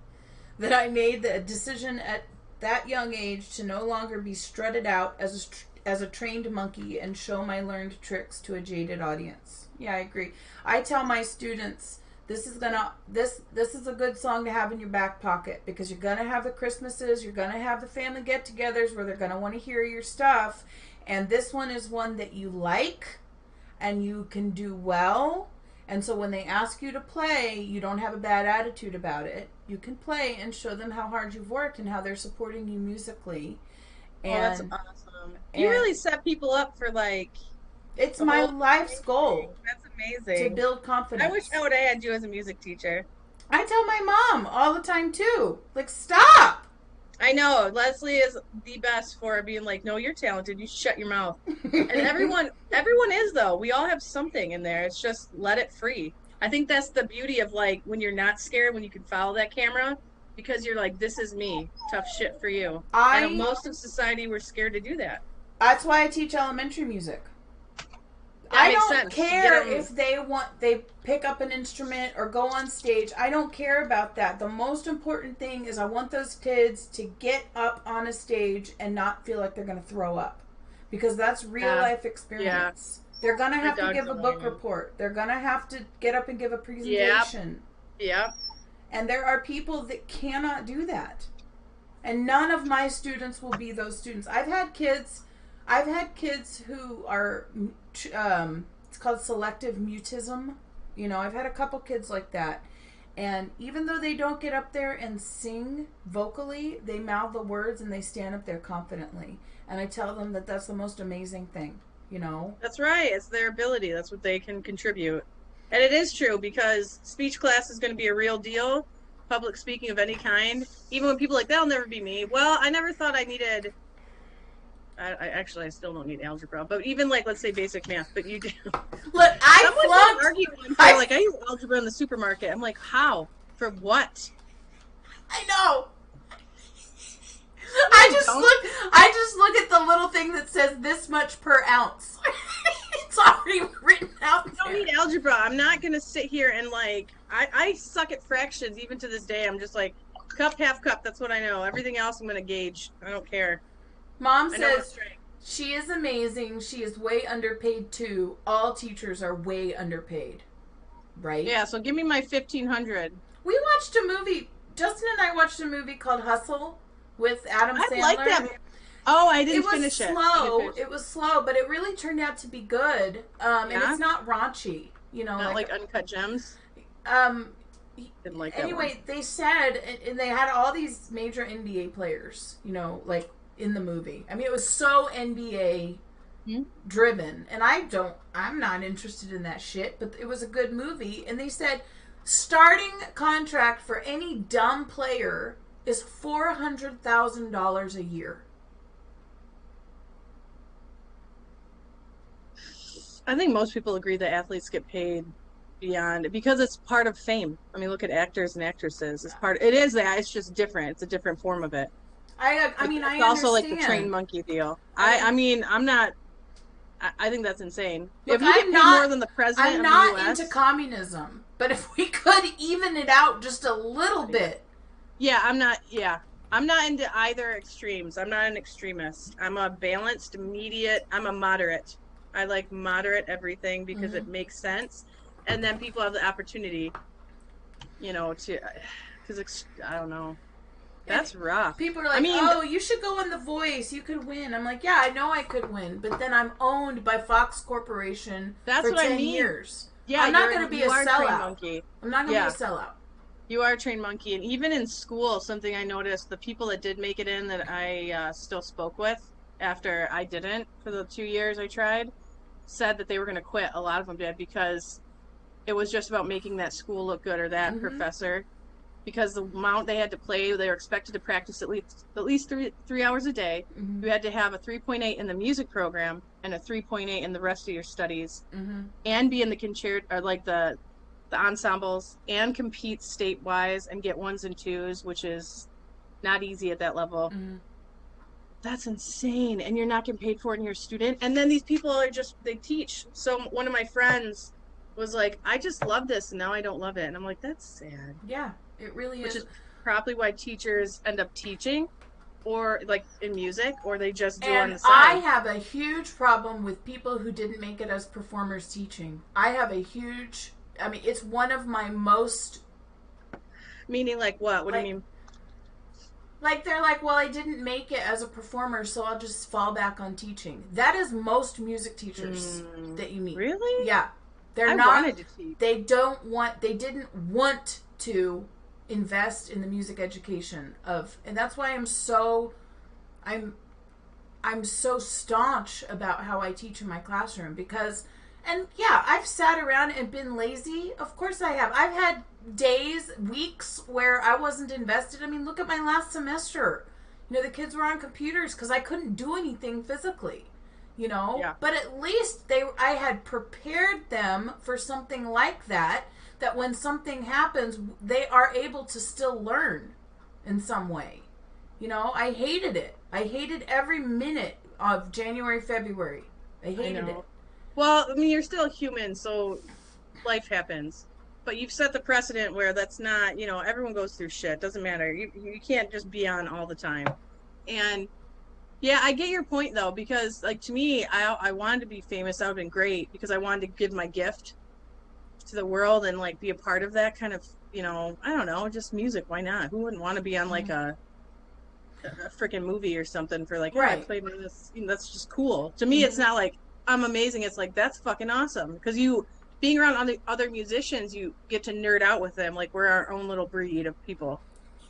that I made the decision at that young age to no longer be strutted out as a trained monkey and show my learned tricks to a jaded audience. Yeah, I agree. I tell my students, this is a good song to have in your back pocket because you're gonna have the Christmases, you're gonna have the family get-togethers where they're gonna want to hear your stuff, and this one is one that you like and you can do well. And so when they ask you to play, you don't have a bad attitude about it. You can play and show them how hard you've worked and how they're supporting you musically. Oh, that's And awesome. You really set people up for like it's the my whole life's thing. goal That's to amazing. build I wish confidence. I would have had you as a music teacher. I tell my mom all the time too. Like, stop! I know Leslie is the best for being like, no, you're talented. You shut your mouth. And everyone is though. We all have something in there. It's just let it free. I think that's the beauty of like when you're not scared, when you can follow that camera, because you're like, this is me. Tough shit for you. And I most of society, we're scared to do that. That's why I teach elementary music. That I makes don't sense. care if they pick up an instrument or go on stage. I don't care about that. The most important thing is I want those kids to get up on a stage and not feel like they're going to throw up. Because that's real life experience. Yeah. They're going to have to give a book report. They're going to have to get up and give a presentation. Yep. And there are people that cannot do that. And none of my students will be those students. I've had kids who are it's called selective mutism. I've had a couple kids like that. And even though they don't get up there and sing vocally, they mouth the words and they stand up there confidently. And I tell them that that's the most amazing thing, That's right. It's their ability. That's what they can contribute. And it is true because speech class is going to be a real deal. Public speaking of any kind. Even when people are like, that'll never be me. Well, I never thought I needed... I still don't need algebra, but even like, let's say basic math, but you do. Look, I argue like, I use algebra in the supermarket. I'm like, how? For what? I know. I just look at the little thing that says this much per ounce. It's already written out there. I don't need algebra. I'm not going to sit here and like, I suck at fractions even to this day. I'm just like, cup, half cup. That's what I know. Everything else I'm going to gauge. I don't care. Mom says she is amazing. She is way underpaid too. All teachers are way underpaid. Right? Yeah, so give me my $1,500. We watched a movie. Justin and I watched a movie called Hustle with Adam Sandler. I like that. Oh, I didn't finish it. It was slow, but it really turned out to be good. And it's not raunchy. Not like Uncut Gems. Didn't like that anyway, one. they said, and they had all these major NBA players, like in the movie. I mean, it was so NBA driven, and I'm not interested in that shit, but it was a good movie. And they said starting contract for any dumb player is $400,000 a year. I think most people agree that athletes get paid beyond because it's part of fame. I mean, look at actors and actresses. It is that. It's just different. It's a different form of it. I mean, It's I also understand. like the trained monkey deal. I mean, I'm not. I think that's insane. Look, if you get paid more than the president I'm of not the US, into communism, but if we could even it out just a little bit. Yeah, I'm not. Yeah, I'm not into either extremes. I'm not an extremist. I'm a balanced, immediate. I'm a moderate. I like moderate everything because it makes sense, and then people have the opportunity, to because I don't know. That's rough. People are like, oh, you should go on The Voice. You could win. I'm like, yeah, I know I could win. But then I'm owned by Fox Corporation for 10 years. Yeah, I'm not going to be a sellout. Monkey. I'm not going to be a sellout. You are a trained monkey. And even in school, something I noticed, the people that did make it in that I still spoke with after I didn't for the 2 years I tried, said that they were going to quit. A lot of them did because it was just about making that school look good or that professor. Because the amount they had to play, they were expected to practice at least three hours a day. You had to have a 3.8 in the music program and a 3.8 in the rest of your studies, and be in the concerto or like the ensembles and compete statewise and get 1s and 2s, which is not easy at that level. That's insane, and you're not getting paid for it, and you're a student. And then these people they teach. So one of my friends was like, I just love this, and now I don't love it. And I'm like, that's sad. Yeah. It really is. Which is probably why teachers end up teaching, or like in music, or they just do on the side. I have a huge problem with people who didn't make it as performers teaching. It's one of my most... Meaning like what? What do you mean? Like they're like, well, I didn't make it as a performer, so I'll just fall back on teaching. That is most music teachers that you meet. Really? Yeah. I wanted to teach. They didn't want to invest in the music education and that's why I'm so staunch about how I teach in my classroom because, and yeah, I've sat around and been lazy. Of course I have. I've had days, weeks where I wasn't invested. I mean, look at my last semester. The kids were on computers because I couldn't do anything physically, Yeah. But at least I had prepared them for something like that when something happens, they are able to still learn in some way. I hated it. I hated every minute of January, February. I hated it. Well, I mean, you're still human, so life happens. But you've set the precedent where that's not, everyone goes through shit. Doesn't matter. You can't just be on all the time. And yeah, I get your point though, because like to me, I wanted to be famous. That would have been great because I wanted to give my gift to the world and like be a part of that kind of, I don't know, just music. Why not? Who wouldn't want to be on like a freaking movie or something for like, right. I played with this. That's just cool. To me, it's not like I'm amazing. It's like, that's fucking awesome. Because being around other musicians, you get to nerd out with them. Like we're our own little breed of people.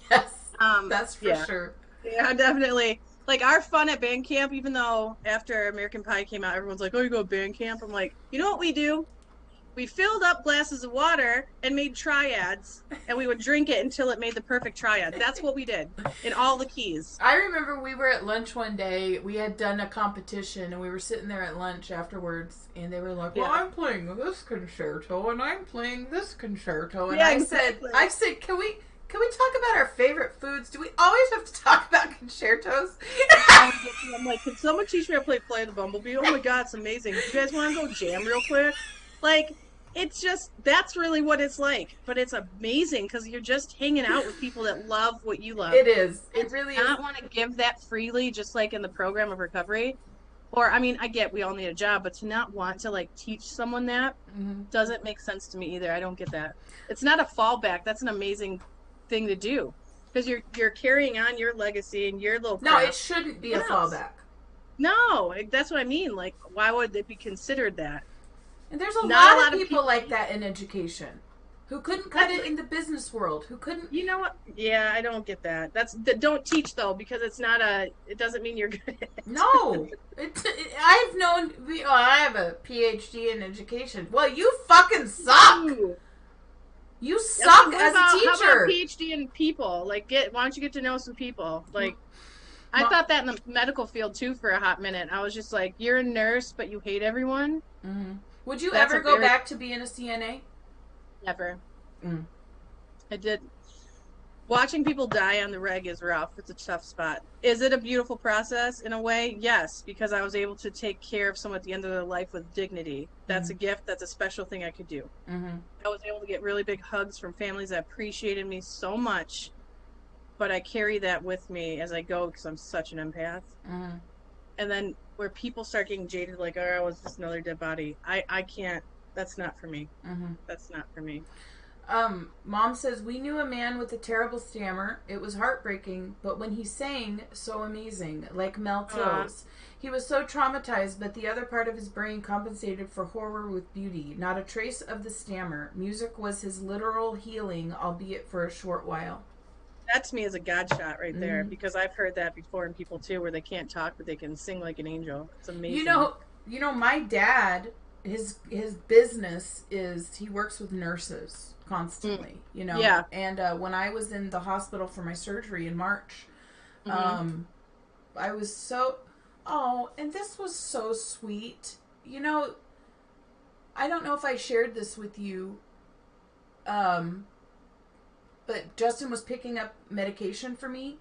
Yes. That's for sure. Yeah, definitely. Like our fun at band camp, even though after American Pie came out, everyone's like, oh, you go to band camp? I'm like, you know what we do? We filled up glasses of water and made triads, and we would drink it until it made the perfect triad. That's what we did in all the keys. I remember we were at lunch one day. We had done a competition, and we were sitting there at lunch afterwards, and they were like, well, I'm playing this concerto, and I'm playing this concerto. And I said, can we talk about our favorite foods? Do we always have to talk about concertos? I'm like, can someone teach me how to play Flight of the Bumblebee? Oh my God, it's amazing. You guys want to go jam real quick? Like, it's just, that's really what it's like. But it's amazing because you're just hanging out with people that love what you love. It is. It really is. I don't want to give that freely, just like in the program of recovery. Or, I mean, I get we all need a job, but to not want to, like, teach someone that doesn't make sense to me either. I don't get that. It's not a fallback. That's an amazing thing to do. Because you're carrying on your legacy and your little craft. No, it shouldn't be a fallback. No, that's what I mean. Like, why would it be considered that? And there's a lot of people like that in education who couldn't cut it in the business world, who couldn't... You know what? Yeah, I don't get that. Don't teach, though, because it doesn't mean you're good at it. No. I have a PhD in education. Well, you fucking suck. Ooh. You suck as a teacher. How about PhD in people? Like, why don't you get to know some people? Like, I thought that in the medical field too for a hot minute. I was just like, you're a nurse, but you hate everyone. Mm-hmm. Would you That's ever a go very back to being a CNA? never. Mm. I did. Watching people die on the reg is rough. It's a tough spot. Is it a beautiful process in a way? Yes, because I was able to take care of someone at the end of their life with dignity. That's Mm-hmm. a gift. That's a special thing I could do. Mm-hmm. I was able to get really big hugs from families that appreciated me so much, but I carry that with me as I go because I'm such an empath. Mm-hmm. And then where people start getting jaded, like, oh, it's just another dead body. I can't. That's not for me. Mm-hmm. That's not for me. Mom says, we knew a man with a terrible stammer. It was heartbreaking, but when he sang, so amazing, like Mel Tills. He was so traumatized, but the other part of his brain compensated for horror with beauty. Not a trace of the stammer. Music was his literal healing, albeit for a short while. That to me is a God shot right there, Mm-hmm. because I've heard that before in people too, where they can't talk, but they can sing like an angel. It's amazing. You know, my dad, his business is he works with nurses constantly. You know, Yeah. And when I was in the hospital for my surgery in March, I was so and this was so sweet. You know, I don't know if I shared this with you, but Justin was picking up medication for me,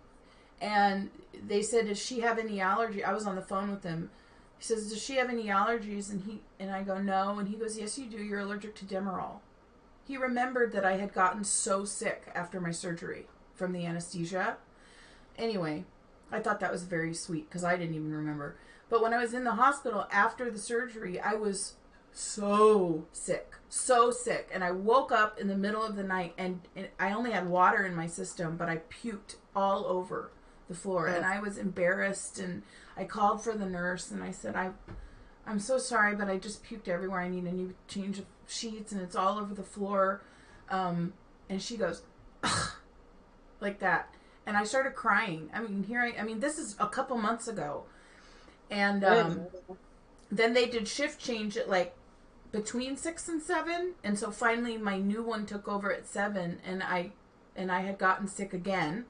and they said, "Does she have any allergy?" I was on the phone with him. He says, "Does she have any allergies?" And I go, "No." And he goes, "Yes, you do. You're allergic to Demerol." He remembered that I had gotten so sick after my surgery from the anesthesia. Anyway, I thought that was very sweet because I didn't even remember. But when I was in the hospital after the surgery, I was so sick. And I woke up in the middle of the night and I only had water in my system, but I puked all over the floor. And I was embarrassed, and I called for the nurse and I said, I'm so sorry, but I just puked everywhere. I need a new change of sheets and it's all over the floor. And she goes, ugh, like that. And I started crying. I mean, this is a couple months ago. And then they did shift change at like between 6 and 7. And so finally my new one took over at 7, and I had gotten sick again.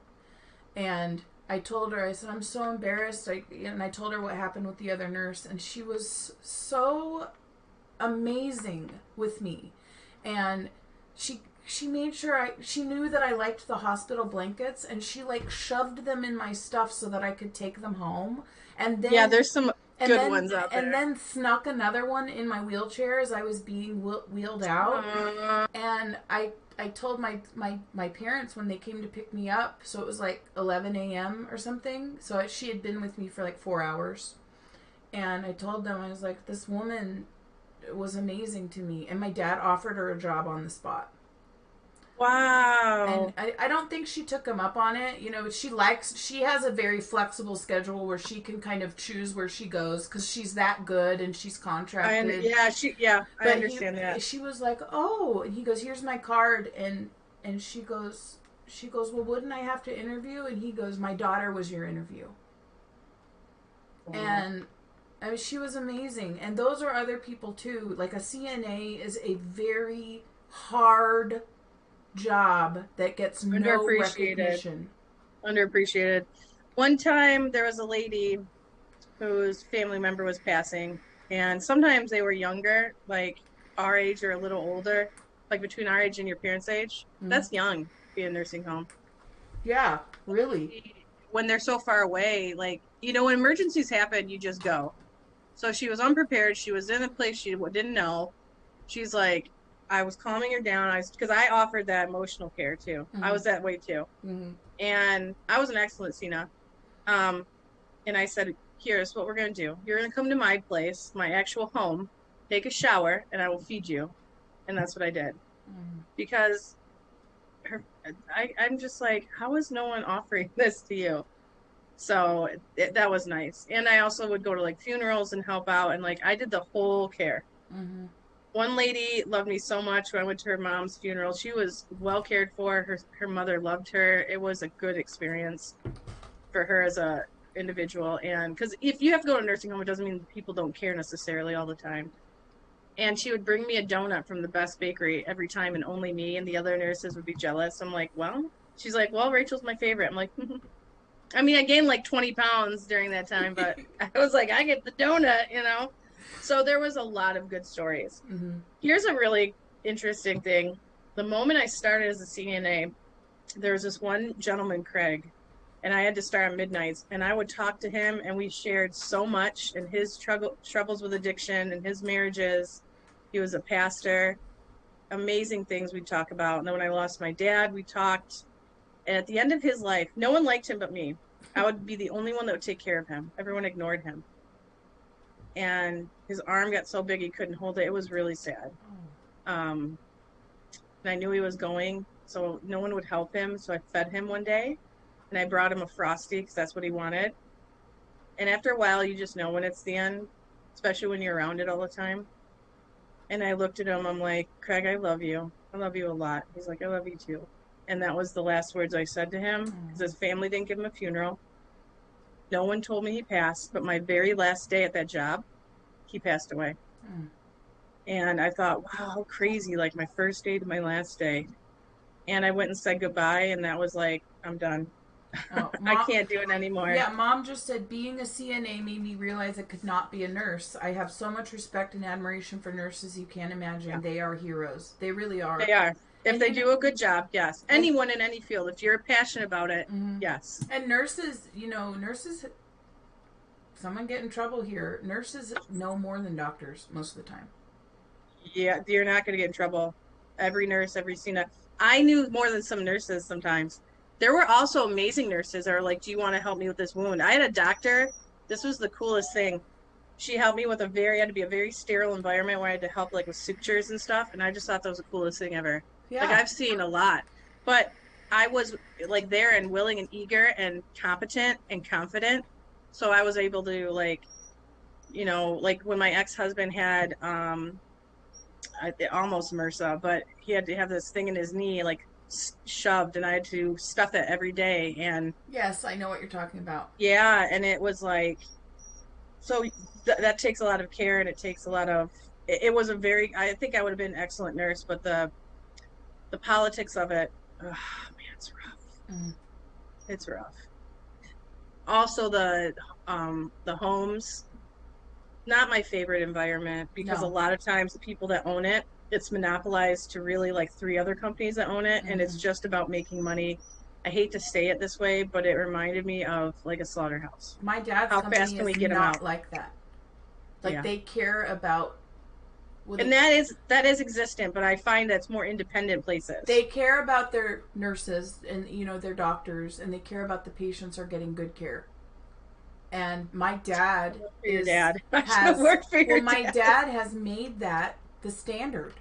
And I told her, I said, I'm so embarrassed. And I told her what happened with the other nurse, and she was so amazing with me. And she made sure she knew that I liked the hospital blankets, and she like shoved them in my stuff so that I could take them home. And then there's some good ones out there. And then snuck another one in my wheelchair as I was being wheeled out. And I told my parents when they came to pick me up, so it was like 11 a.m. or something. So she had been with me for like 4 hours. And I told them, I was like, this woman was amazing to me. And my dad offered her a job on the spot. Wow. And I don't think she took him up on it. You know, she has a very flexible schedule where she can kind of choose where she goes because she's that good and she's contracted. I understand that. She was like, oh, and he goes, here's my card. And she goes, well, wouldn't I have to interview? And he goes, my daughter was your interview. Wow. And I mean, she was amazing. And those are other people too. Like a CNA is a very hard job that gets no recognition. Underappreciated. One time there was a lady whose family member was passing, and sometimes they were younger, like our age or a little older, like between our age and your parents' age. Mm-hmm. That's young to be in a nursing home. Yeah, really. When they're so far away, like, you know, when emergencies happen, you just go. So she was unprepared. She was in a place she didn't know. She's like, I was calming her down. Because I offered that emotional care too. Mm-hmm. I was that way too. Mm-hmm. And I was an excellent CNA. And I said, here's what we're going to do. You're going to come to my place, my actual home, take a shower, and I will feed you. And that's what I did. Mm-hmm. Because I'm just like, how is no one offering this to you? So that was nice. And I also would go to like funerals and help out. And like, I did the whole care. Mm-hmm. One lady loved me so much when I went to her mom's funeral. She was well cared for. Her mother loved her. It was a good experience for her as a individual. And because if you have to go to a nursing home, it doesn't mean people don't care necessarily all the time. And she would bring me a donut from the best bakery every time, and only me and the other nurses would be jealous. I'm like, well, she's like, well, Rachel's my favorite. I'm like, I mean, I gained like 20 pounds during that time, but I was like, I get the donut, you know? So there was a lot of good stories. Mm-hmm. Here's a really interesting thing. The moment I started as a CNA, there was this one gentleman, Craig, and I had to start on midnights, and I would talk to him, and we shared so much and his troubles with addiction and his marriages. He was a pastor. Amazing things we'd talk about. And then when I lost my dad, we talked. And at the end of his life, no one liked him but me. I would be the only one that would take care of him. Everyone ignored him. And his arm got so big he couldn't hold it. It was really sad. And I knew he was going, so no one would help him. So I fed him one day, and I brought him a Frosty because that's what he wanted. And after a while, you just know when it's the end, especially when you're around it all the time. And I looked at him. I'm like, Craig, I love you. I love you a lot. He's like, I love you too. And that was the last words I said to him, because his family didn't give him a funeral. No one told me he passed, but my very last day at that job, he passed away. And I thought, wow, how crazy, like my first day to my last day. And I went and said goodbye, and that was like, I'm done. Oh, I can't do it anymore. Yeah, Mom just said, being a CNA made me realize I could not be a nurse. I have so much respect and admiration for nurses you can't imagine. Yeah. They are heroes. They really are. They are. If they do a good job, yes. Anyone in any field, if you're passionate about it, yes. And nurses, someone get in trouble here. Nurses know more than doctors most of the time. Yeah, you're not going to get in trouble. Every nurse, every CNA. I knew more than some nurses sometimes. There were also amazing nurses that are like, do you want to help me with this wound? I had a doctor. This was the coolest thing. She helped me with I had to be a very sterile environment where I had to help like with sutures and stuff. And I just thought that was the coolest thing ever. Yeah. Like I've seen a lot, but I was like there and willing and eager and competent and confident. So I was able to like when my ex-husband had, almost MRSA, but he had to have this thing in his knee, like shoved, and I had to stuff it every day. And yes, I know what you're talking about. Yeah. And it was like, so that takes a lot of care, and it takes a lot of, it was I think I would have been an excellent nurse, but the politics of it, man, it's rough. It's rough. Also the homes, not my favorite environment, because a lot of times the people that own it, it's monopolized to really like 3 other companies that own it, and it's just about making money. I hate to say it this way, but it reminded me of like a slaughterhouse. My dad's company is not like that. Like they care about. And that is existent, but I find that's more independent places. They care about their nurses and their doctors, and they care about the patients are getting good care. And my dad my dad has made that the standard.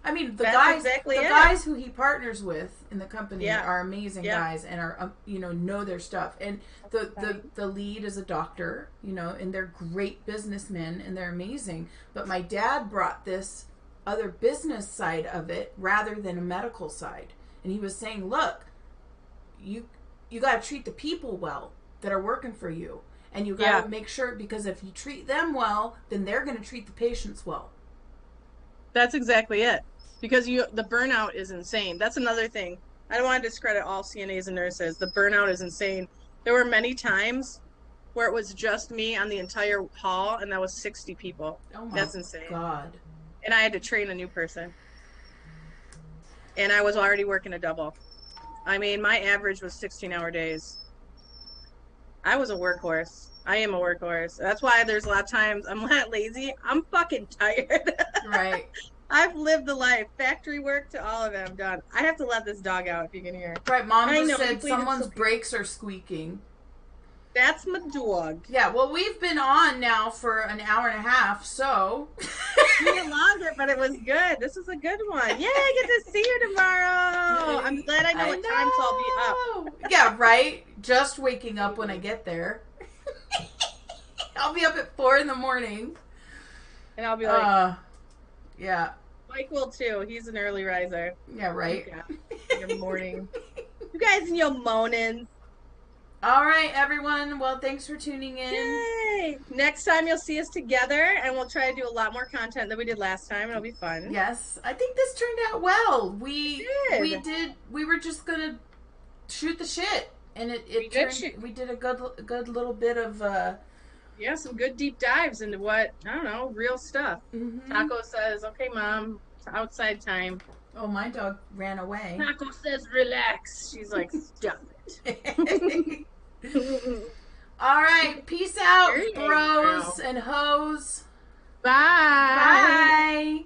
I mean, the guys who he partners with in the company are amazing guys and are know their stuff. And the lead is a doctor, and they're great businessmen and they're amazing. But my dad brought this other business side of it rather than a medical side. And he was saying, look, you got to treat the people well that are working for you. And you got to make sure, because if you treat them well, then they're going to treat the patients well. That's exactly it. Because the burnout is insane. That's another thing. I don't want to discredit all CNAs and nurses. The burnout is insane. There were many times where it was just me on the entire hall, and that was 60 people. Oh my That's insane. God. And I had to train a new person. And I was already working a double. I mean, my average was 16-hour days. I was a workhorse. I am a workhorse. That's why there's a lot of times I'm not lazy. I'm fucking tired. Right. I've lived the life. Factory work to all of it, I'm done. I have to let this dog out if you can hear. Right, Mom just said someone's brakes are squeaking. That's my dog. Yeah, well, we've been on now for an hour and a half, so. It's been longer, but it was good. This is a good one. Yay, I get to see you tomorrow. I'm glad I know what time I'll be up. Yeah, right? Just waking up when I get there. I'll be up at 4 a.m. And I'll be like, yeah. Mike will too. He's an early riser. Yeah, right? Yeah. Good morning. You guys and your moanings. All right, everyone. Well, thanks for tuning in. Yay! Next time you'll see us together, and we'll try to do a lot more content than we did last time. It'll be fun. Yes. I think this turned out well. We were just going to shoot the shit. And we did a good little bit of yeah, some good deep dives into what, I don't know, real stuff. mm-hmm. Taco says, okay, Mom, it's outside time. Oh, my dog ran away. Taco says, relax. She's like, stop it. All right, peace out, bros and hoes. Bye. Bye.